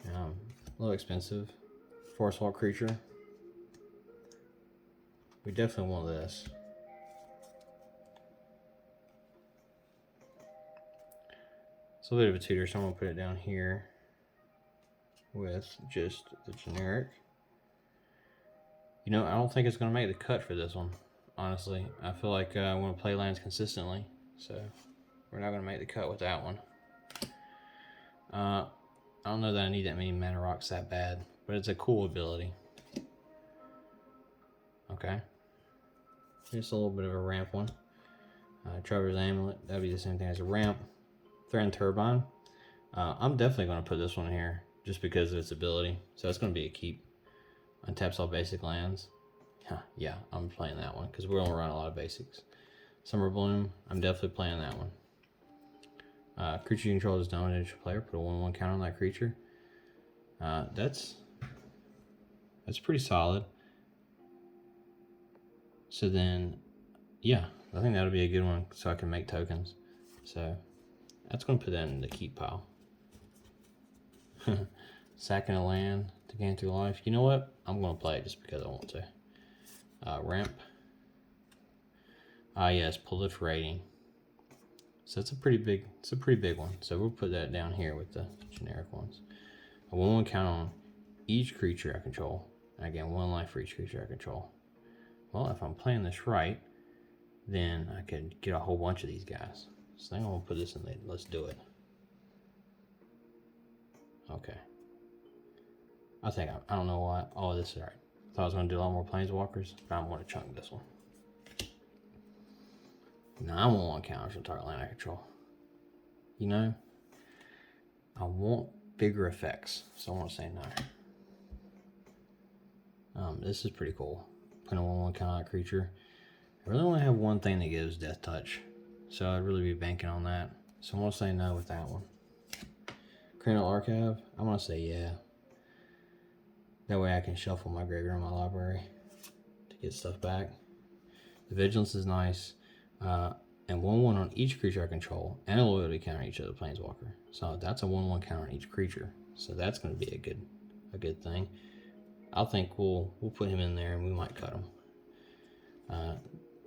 A little expensive. Forest walk creature. We definitely want this. It's a bit of a tutor, so I'm going to put it down here with just the generic. You know, I don't think it's going to make the cut for this one, honestly. I feel like I want to play lands consistently, so we're not going to make the cut with that one. I don't know that I need that many mana rocks that bad, but it's a cool ability. Okay. Just a little bit of a ramp one. Trevor's Amulet, that'd be the same thing as a ramp. Threatened Turbine. I'm definitely going to put this one here just because of its ability. So it's going to be a keep. Untaps all basic lands. Yeah, I'm playing that one because we're going to run a lot of basics. Summer Bloom, I'm definitely playing that one. Creature you control is dominated to player. Put a 1/1 counter on that creature. That's pretty solid. So then, yeah, I think that'll be a good one so I can make tokens. So that's going to put that in the keep pile. Sacking a land to gain 3 life. You know what? I'm going to play it just because I want to. Ramp. Yes, proliferating. So it's a pretty big one. So we'll put that down here with the generic ones. A 1/1 count on each creature I control. And I gain 1 life for each creature I control. Well, if I'm playing this right, then I could get a whole bunch of these guys. So I'm going to put this in there. Let's do it. Okay. I don't know why. Oh, this is right. I thought I was going to do a lot more planeswalkers, but I'm going to chunk this one. Now I want counters on target land I control. You know, I want bigger effects, so I want to say no. This is pretty cool. Putting a 1/1 counter on a creature. I really only have one thing that gives Death Touch, so I'd really be banking on that. So I'm going to say no with that one. Cranial Archive, I'm going to say yeah. That way I can shuffle my graveyard in my library to get stuff back. The Vigilance is nice. And 1/1 on each creature I control, and a loyalty counter on each other planeswalker. So that's a 1/1 counter on each creature. So that's going to be a good thing. I think we'll put him in there, and we might cut him.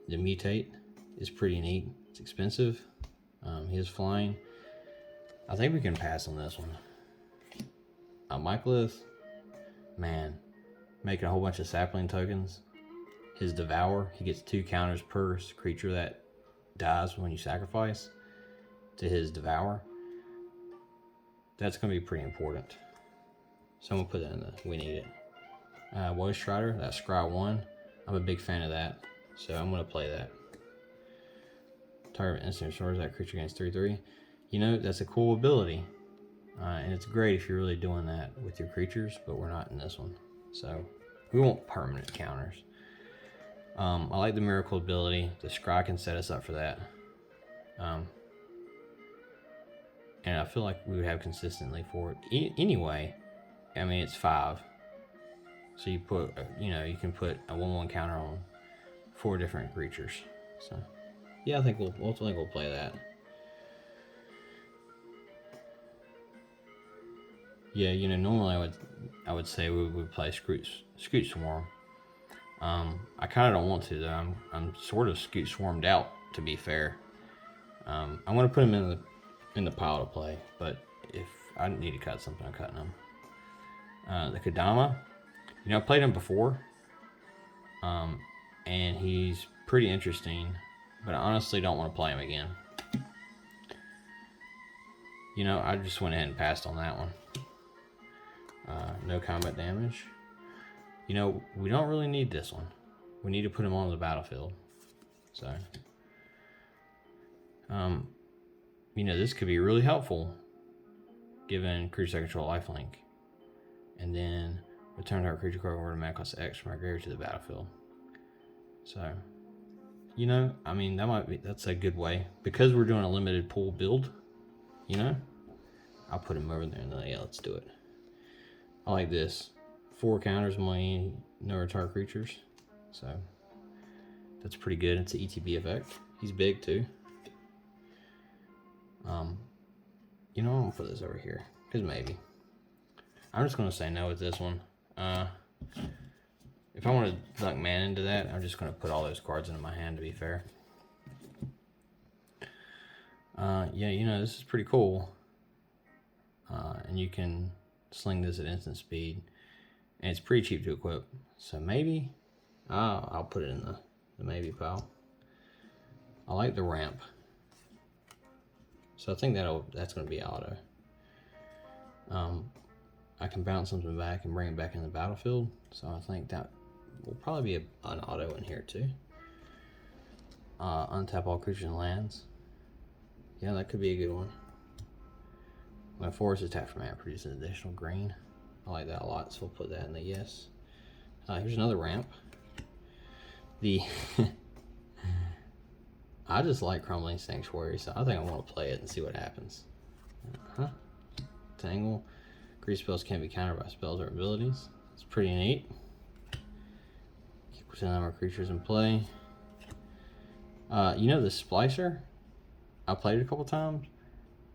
The Mutate is pretty neat. It's expensive. He is flying. I think we can pass on this one. Myclith, man, making a whole bunch of sapling tokens. His Devour, he gets 2 counters per creature that dies when you sacrifice to his Devour. That's going to be pretty important. So I'm going to put that in the, we need it. Woe Strider, that's Scry 1. I'm a big fan of that, so I'm going to play that. Target instant restores that creature against 3/3. You know, that's a cool ability. And it's great if you're really doing that with your creatures, but we're not in this one. So we want permanent counters. I like the Miracle ability. The Scry can set us up for that. And I feel like we would have consistently for it. Anyway, I mean, it's 5. So you put, you can put a 1/1 counter on 4 different creatures. So, yeah, I think we'll play that. Yeah, normally I would say we would play Scute Swarm. I kind of don't want to though. I'm sort of Scute Swarmed out, to be fair. I'm gonna put him in the pile to play, but if I need to cut something, I'm cutting him. The Kodama, I played him before, and he's pretty interesting, but I honestly don't want to play him again. I just went ahead and passed on that one. No combat damage. We don't really need this one. We need to put him on the battlefield. So, You know, this could be really helpful given creature that control lifelink. And then return target creature card order mana cost X from my graveyard to the battlefield. So, you know, I mean, that's a good way. Because we're doing a limited pool build, you know, I'll put him over there and then, yeah, let's do it. I like this. 4 counters, no return creatures. So, that's pretty good. It's an ETB effect. He's big too. You know, I'm gonna put this over here, because maybe. I'm just gonna say no with this one. If I want to dunk mana into that, I'm just gonna put all those cards into my hand, to be fair. Yeah, you know, this is pretty cool. And you can sling this at instant speed. And it's pretty cheap to equip. So maybe, I'll put it in the maybe pile. I like the ramp. So I think that's going to be auto. I can bounce something back and bring it back in the battlefield. So I think that will probably be an auto in here too. Untap all creatures and lands. Yeah, that could be a good one. When force attack from mana produces an additional green. I like that a lot, so we'll put that in the yes. Here's another ramp. I just like Crumbling Sanctuary, so I think I want to play it and see what happens. Tangle. Grease spells can't be countered by spells or abilities. It's pretty neat. Equal to the number of creatures in play. You know the Splicer? I played it a couple times,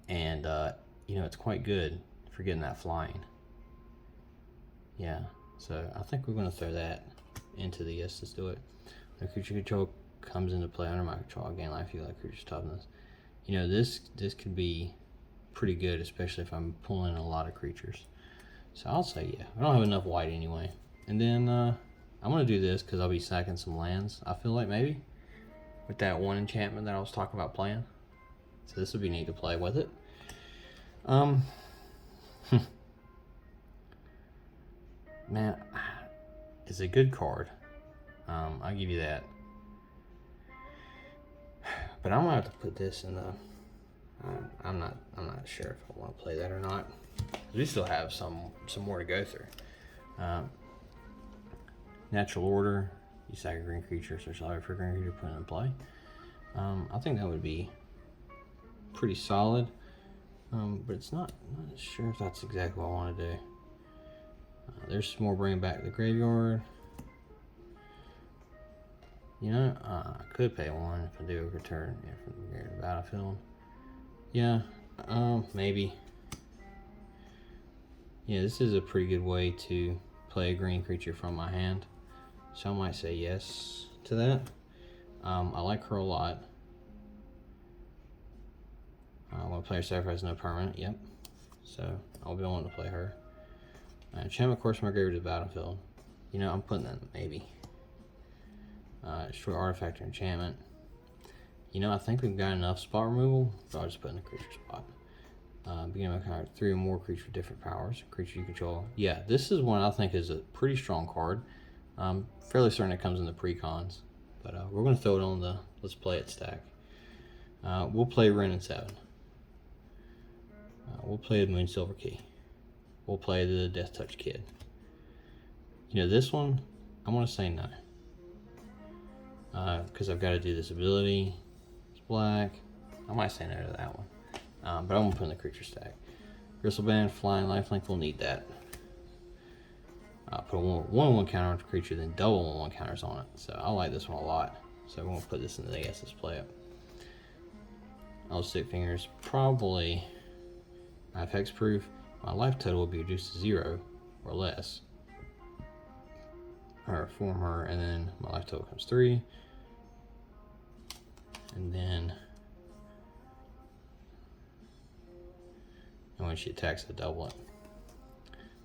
and you know, it's quite good for getting that flying. Yeah, so I think we're going to throw that into the yes, let's do it. When a creature control comes into play under my control, I gain life equal to creature's toughness. You know, this could be pretty good, especially if I'm pulling a lot of creatures. So I'll say yeah. I don't have enough white anyway. And then I'm going to do this because I'll be sacking some lands, I feel like, maybe, with that one enchantment that I was talking about playing. So this would be neat to play with it. Man, it's a good card. I'll give you that. But I'm gonna have to put this in the. I'm not sure if I want to play that or not. We still have some more to go through. Natural order. You sack a green creature, search library for a green creature, put it in play. I think that would be pretty solid. But it's not sure if that's exactly what I want to do. There's some more bringing back the graveyard. You know, I could pay 1 if I do a return from the battlefield. Yeah, maybe. Yeah, this is a pretty good way to play a green creature from my hand. So I might say yes to that. I like her a lot. When a player sacrifices no permanent, yep. So I'll be wanting to play her. Enchantment course my graveyard to the battlefield. You know, I'm putting that in maybe. Destroy artifact or enchantment. You know, I think we've got enough spot removal, so I'll just put in the creature spot. Beginning of my card, 3 or more creatures with different powers. Creature you control. Yeah, this is one I think is a pretty strong card. Fairly certain it comes in the precons, but we're going to throw it on the let's play it stack. We'll play Wrenn and 7. We'll play the Moon Silver Key. We'll play the Death Touch Kid. You know, this one, I'm going to say no. Because I've got to do this ability. It's black. I might say no to that one. But I'm going to put in the creature stack. Gristleband, Flying, Lifelink, we'll need that. Put a 1/1 counter on the creature, then double 1/1 counters on it. So I like this one a lot. So we're going to put this in the let's play it. I'll stick fingers, probably FX proof. My life total will be reduced to 0 or less. Or form her, and then my life total becomes 3. And then when she attacks, I double it.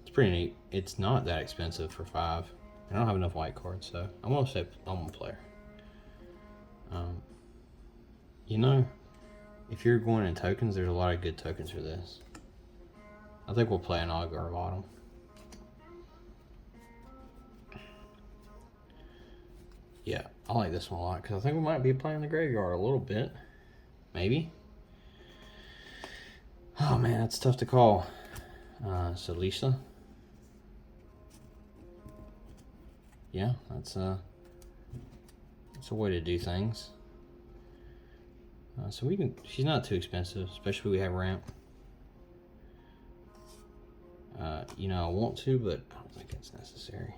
It's pretty neat. It's not that expensive for 5. I don't have enough white cards, so I'm gonna say I'm gonna play her. You know, if you're going in tokens, there's a lot of good tokens for this. I think we'll play an Augur Bottom. Yeah, I like this one a lot because I think we might be playing the graveyard a little bit. Maybe. Oh man, that's tough to call. So Lisa. Yeah, that's a way to do things. So we can. She's not too expensive, especially we have ramp. You know, I want to, but I don't think it's necessary.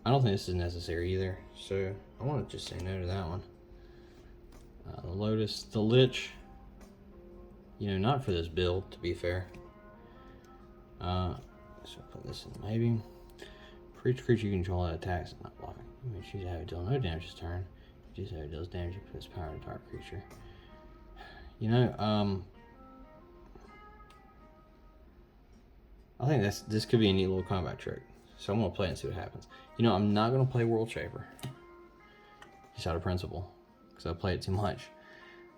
I don't think this is necessary either, so I want to just say no to that one. The Lotus, the Lich. You know, not for this build, to be fair. So I'll put this in maybe. For each creature you control that attacks and not blocking. You may choose to have it deal no damage this turn. If you choose to have it deals damage, you put its power to target creature. You know, I think this could be a neat little combat trick. So I'm gonna play it and see what happens. You know, I'm not gonna play World Shaper. Just out of principle. Because I play it too much.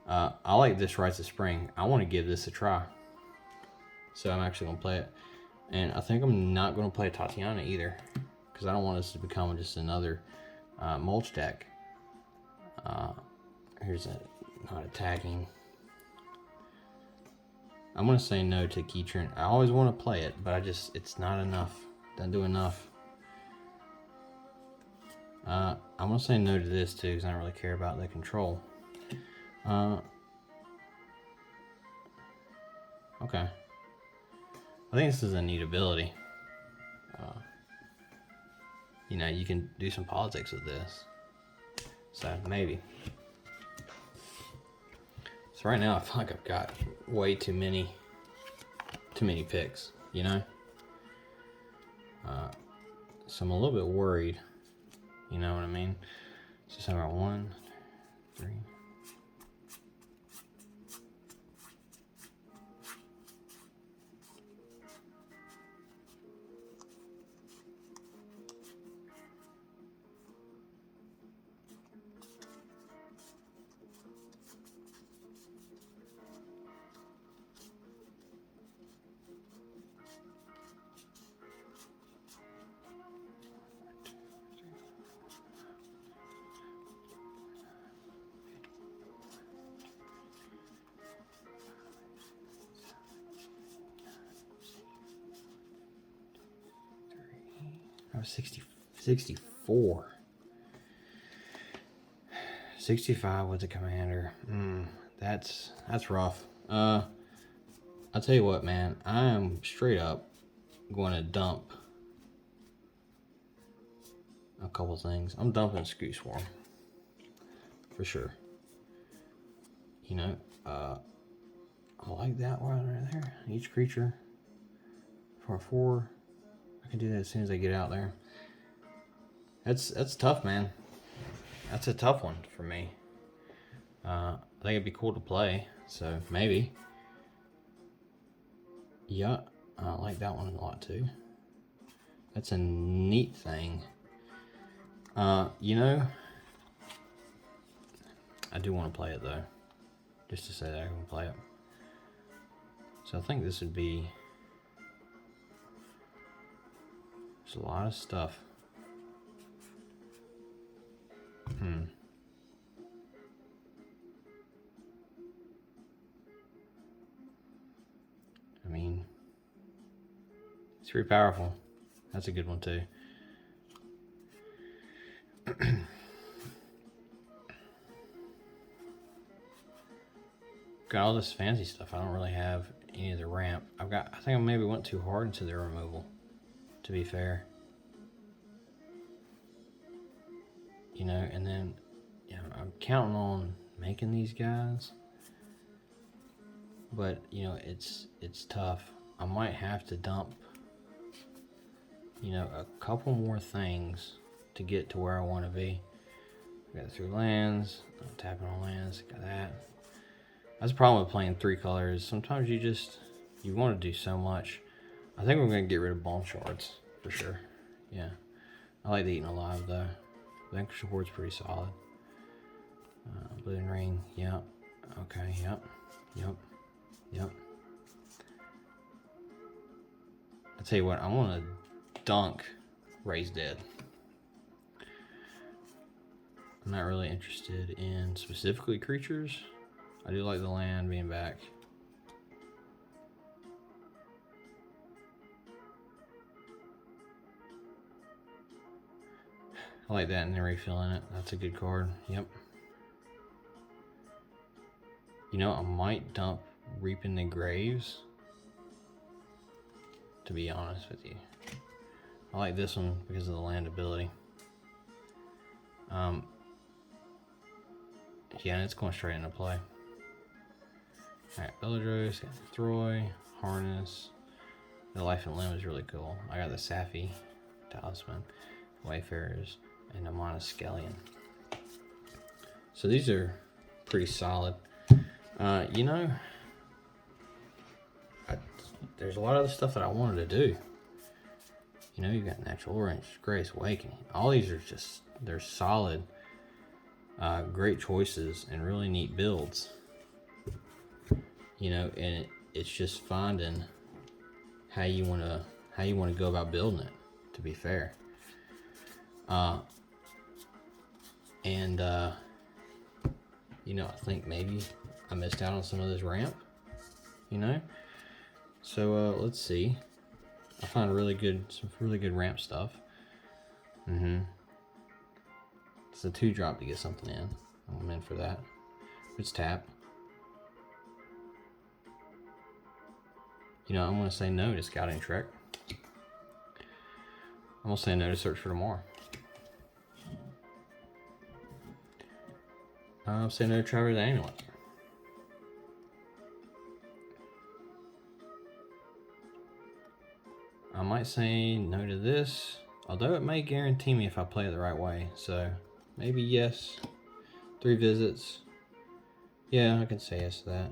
I like this Rites of Spring. I want to give this a try. So I'm actually gonna play it. And I think I'm not gonna play Tatiana either. Because I don't want this to become just another mulch deck. Here's a not attacking. I'm gonna say no to Keytron. I always want to play it, but it's not enough. Doesn't do enough. I'm gonna say no to this too, because I don't really care about the control. Okay. I think this is a neat ability. You know, you can do some politics with this. So maybe. So right now I feel like I've got way too many picks, you know? So I'm a little bit worried, you know what I mean? So somewhere 1, 2, 3. I was 64. 65 with the commander. That's rough. I'll tell you what, man. I am straight up going to dump a couple things. I'm dumping Scoot Swarm. For sure. You know, I like that one right there. Each creature for 4. I can do that as soon as I get out there. That's tough, man. That's a tough one for me. I think it'd be cool to play, so maybe. Yeah, I like that one a lot too. That's a neat thing. You know, I do want to play it though. Just to say that I can play it. So I think this would be... There's a lot of stuff. I mean, it's pretty powerful. That's a good one too. Got all this fancy stuff. I don't really have any of the ramp. I think I maybe went too hard into the removal, to be fair. You know, and then, you know, I'm counting on making these guys. But, you know, it's tough. I might have to dump, you know, a couple more things to get to where I want to be. I got through lands, I'm tapping on lands, got that. That's the problem with playing 3 colors. Sometimes you want to do so much. I think we're going to get rid of bone shards, for sure. Yeah. I like the Eaten Alive, though. Vanquish Hord's pretty solid. Blue and Ring, yep. Okay, yep. I'll tell you what, I want to dunk Raise Dead. I'm not really interested in specifically creatures. I do like the land being back. I like that and then refilling it. That's a good card. Yep. You know, I might dump Reaping the Graves, to be honest with you. I like this one because of the land ability. Yeah, and it's going straight into play. Alright, Belladros, Throy, Harness. The Life and Limb is really cool. I got the Safi Talisman, Wayfarers, and the Monoscallion. So these are pretty solid. You know, there's a lot of the stuff that I wanted to do. You know, you got Natural Orange, Grace, Awakening. All these are just, they're solid, great choices and really neat builds. You know, and it's just finding how you want to go about building it, to be fair. You know, I think maybe I missed out on some of this ramp, you know? So, let's see. I found some really good ramp stuff. It's a 2-drop to get something in. I'm in for that. It's tap. You know, I'm going to say no to Scouting Trek. I'm going to say no to Search for Tomorrow. I'll say no to Traveler's Amulet. I might say no to this, although it may guarantee me if I play it the right way. So maybe yes. 3 visits. Yeah, I can say yes to that.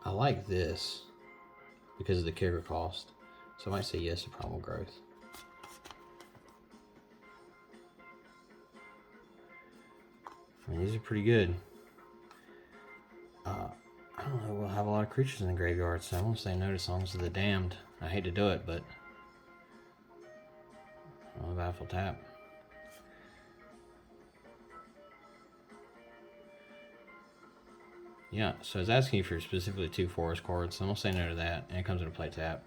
I like this because of the kicker cost. So I might say yes to Primal Growth. I mean, these are pretty good. I don't know, we'll have a lot of creatures in the graveyard, so I won't say no to Songs of the Damned. I hate to do it, but I'm a Battlefield tap. Yeah, so it's asking you for specifically 2 forest cards, so I'm gonna say no to that, and it comes into play tap.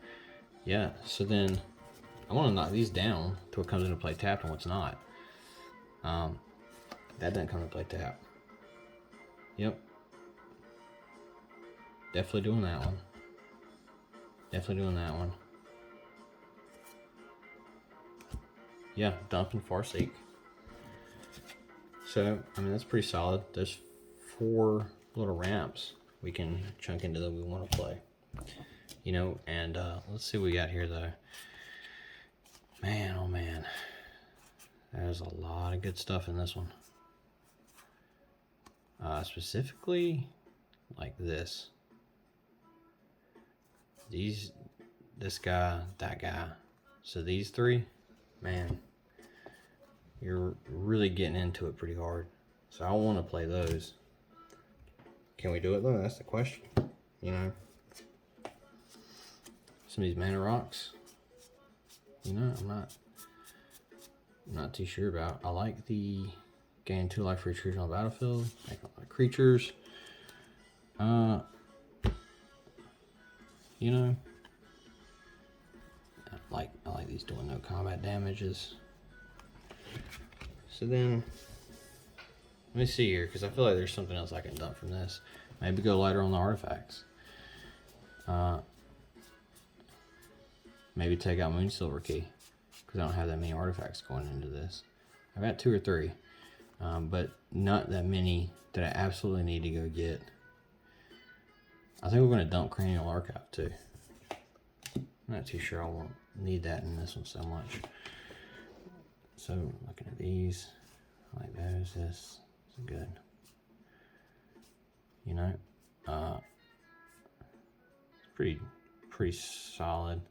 Yeah, so then I want to knock these down till it comes into play tap and what's not. That doesn't come into play tap. Yep. Definitely doing that one. Definitely doing that one. Yeah, dumping Farseek. So, I mean, that's pretty solid. There's 4 little ramps we can chunk into that we want to play. You know, and let's see what we got here, though. Man, oh man. There's a lot of good stuff in this one. Specifically, like this. This guy, that guy. So these 3, man, you're really getting into it pretty hard. So I want to play those. Can we do it though? That's the question. You know, some of these mana rocks. You know, I'm not too sure about. I like the gain 2 life for each creature on the battlefield. Make a lot of creatures. You know, I like these doing no combat damages. So then, let me see here, because I feel like there's something else I can dump from this. Maybe go lighter on the artifacts. Maybe take out Moon Silver Key, because I don't have that many artifacts going into this. I've got 2 or 3, but not that many that I absolutely need to go get. I think we're going to dump Cranial Archive too. I'm not too sure I won't need that in this one so much. So looking at these, I like those. This is good. You know, it's pretty solid.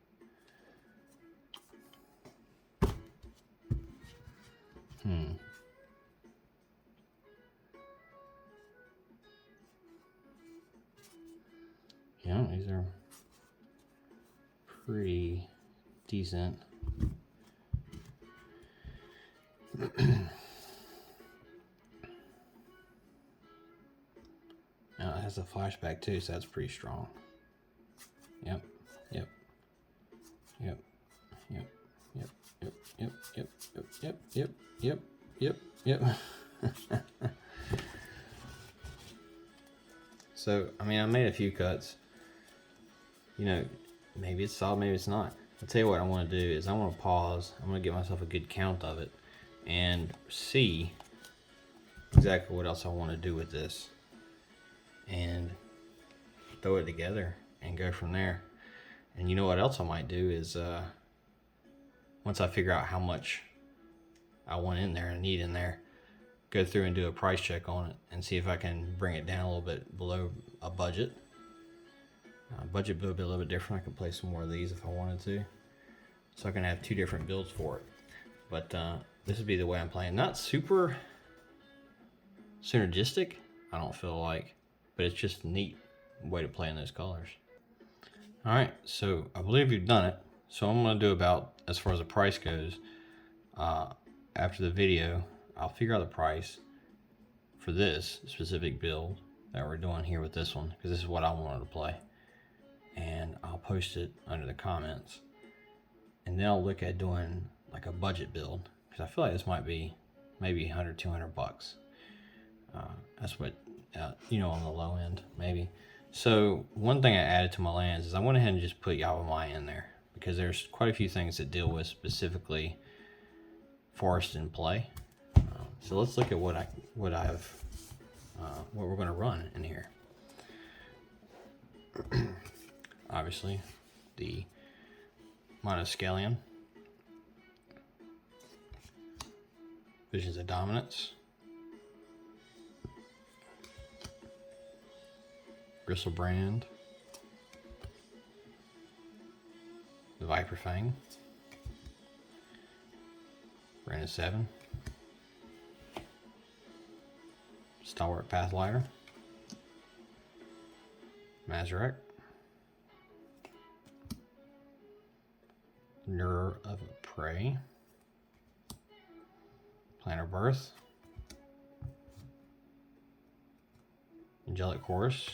Yeah, these are pretty decent. Now it has a flashback too, so that's pretty strong. Yep, yep, yep, yep, yep, yep, yep, yep, yep, yep, yep, yep, yep, yep. So, I mean, I made a few cuts. You know, maybe it's solid, maybe it's not. I'll tell you what I want to do is I want to pause. I'm going to get myself a good count of it and see exactly what else I want to do with this. And throw it together and go from there. And you know what else I might do is once I figure out how much I want in there and need in there, go through and do a price check on it and see if I can bring it down a little bit below a budget. Budget build would be a little bit different. I could play some more of these if I wanted to. So I can have two different builds for it. But this would be the way I'm playing. Not super synergistic, I don't feel like, but it's just a neat way to play in those colors. Alright, so I believe you've done it. So I'm going to do about, as far as the price goes, after the video, I'll figure out the price for this specific build that we're doing here with this one, because this is what I wanted to play. And I'll post it under the comments. And then I'll look at doing like a budget build, because I feel like this might be maybe 100, 200 bucks. That's what, you know, on the low end, maybe. So one thing I added to my lands is I went ahead and just put Yavimaya in there, because there's quite a few things that deal with specifically forest in play. So let's look at what we're going to run in here. Obviously, the Monoscalion, Visions of Dominance, Gristlebrand, the Viper Fang, Brand of 7, Stalwart Pathlighter, Mazarek, Lure of Prey, Plan of Birth, Angelic Chorus,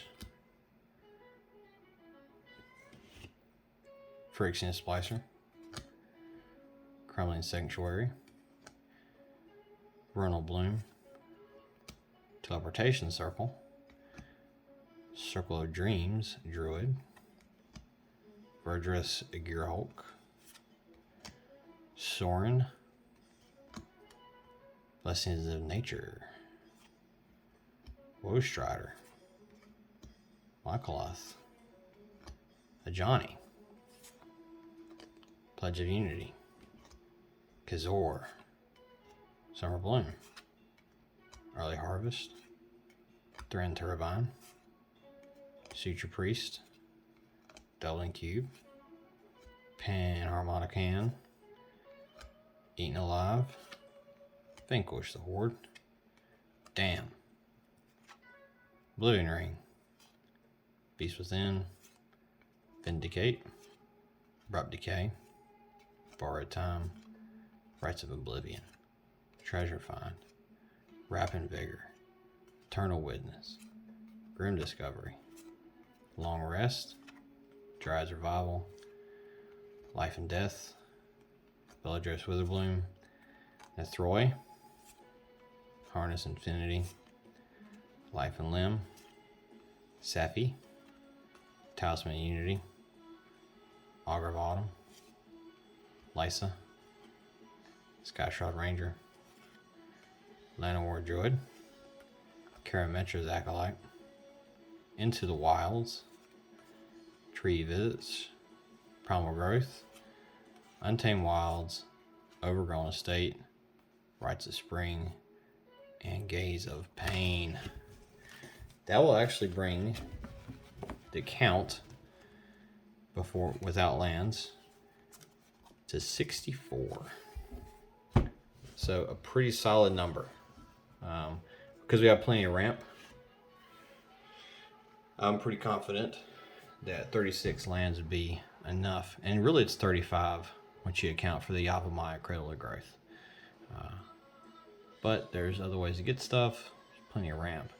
Phyrexian Splicer, Crumbling Sanctuary, Vernal Bloom, Teleportation Circle, Circle of Dreams Druid, Verdurous Gearhulk, Sorin, Blessings of Nature, Woestrider, Makaloth, Ajani, Pledge of Unity, Kazor, Summer Bloom, Early Harvest, Thran Turbine, Suture Priest, Delving Cube, Panharmonicon, Eaten Alive, Vanquish the Horde, Damn, Oblivion Ring, Beast Within, Vindicate, Abrupt Decay, Borrowed Time, Rites of Oblivion, Treasure Find, Rapid Vigor, Eternal Witness, Grim Discovery, Long Rest, Dryad's Revival, Life and Death, Beledros Witherbloom, Nethroi, Harness Infinity, Life and Limb, Safi, Talisman Unity, Augur of Autumn, Lysa, Skyshroud Ranger, Llanowar Druid, Karametra's Acolyte, Into the Wilds, Tree Visits, Primal Growth, Untamed Wilds, Overgrown Estate, Rites of Spring, and Gaze of Pain. That will actually bring the count without lands to 64. So a pretty solid number. Because we have plenty of ramp, I'm pretty confident that 36 lands would be enough. And really it's 35 once you account for the Yavimaya Cradle of Growth. but there's other ways to get stuff. There's plenty of ramp.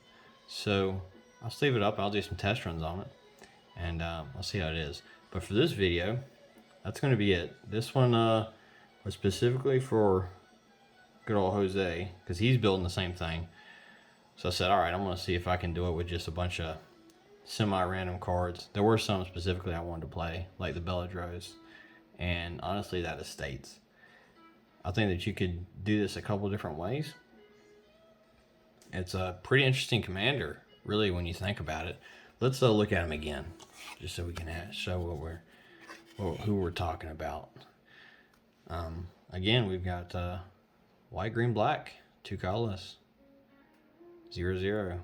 So I'll sleeve it up. I'll do some test runs on it, and I'll see how it is. But for this video, that's going to be it. This one was specifically for good old Jose, because he's building the same thing. So I said, all right, I'm going to see if I can do it with just a bunch of semi-random cards. There were some specifically I wanted to play, like the Belladros, and honestly, that Estates. I think that you could do this a couple different ways. It's a pretty interesting commander, really, when you think about it. Let's look at him again, just so we can show who we're talking about. Again, we've got white, green, black, 2 colorless, 0/0.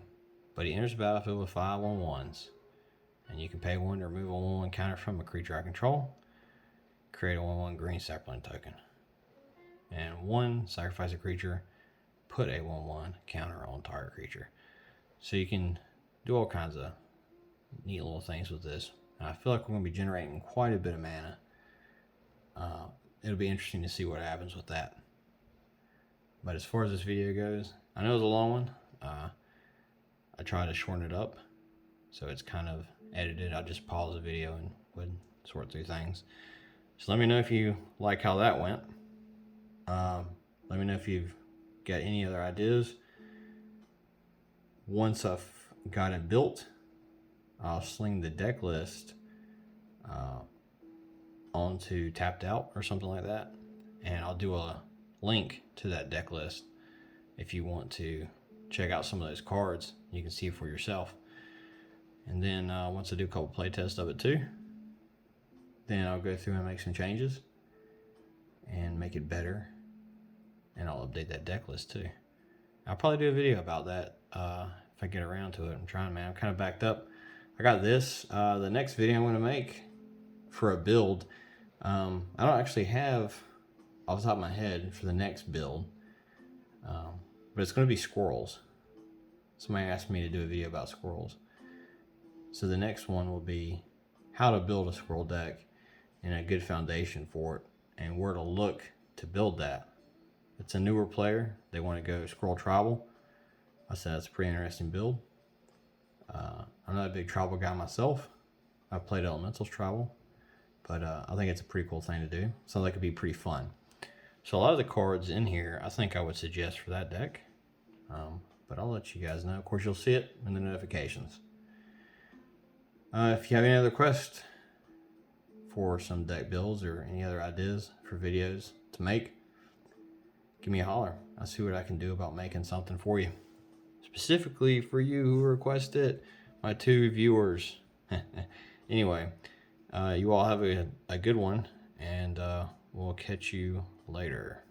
But he enters the battlefield with 5 1/1s. And you can pay 1 to remove a 1/1 counter from a creature I control. Create a 1/1 green sapling token. And 1, sacrifice a creature, put a 1/1 counter on target creature. So you can do all kinds of neat little things with this. And I feel like we're going to be generating quite a bit of mana. It'll be interesting to see what happens with that. But as far as this video goes, I know it was a long one. I tried to shorten it up, so it's kind of edited. I'll just pause the video and would sort through things. So let me know if you like how that went. Let me know if you've got any other ideas. Once I've got it built, I'll sling the deck list onto Tapped Out or something like that, and I'll do a link to that deck list if you want to check out some of those cards. You can see for yourself. And then once I do a couple play tests of it too, then I'll go through and make some changes and make it better, and I'll update that deck list too. I'll probably do a video about that if I get around to it. I'm trying, man. I'm kind of backed up. I got this. The next video I'm going to make for a build, I don't actually have off the top of my head for the next build, but it's going to be squirrels. Somebody asked me to do a video about squirrels. So the next one will be how to build a squirrel deck and a good foundation for it, and where to look to build that. It's a newer player. They want to go squirrel tribal. I said that's a pretty interesting build. I'm not a big tribal guy myself. I've played elementals tribal, but I think it's a pretty cool thing to do. Sounds like it'd be pretty fun. So a lot of the cards in here, I think I would suggest for that deck. But I'll let you guys know. Of course, you'll see it in the notifications. If you have any other requests for some deck builds or any other ideas for videos to make, give me a holler. I'll see what I can do about making something for you. Specifically for you who request it, my 2 viewers. Anyway, you all have a good one, and we'll catch you later.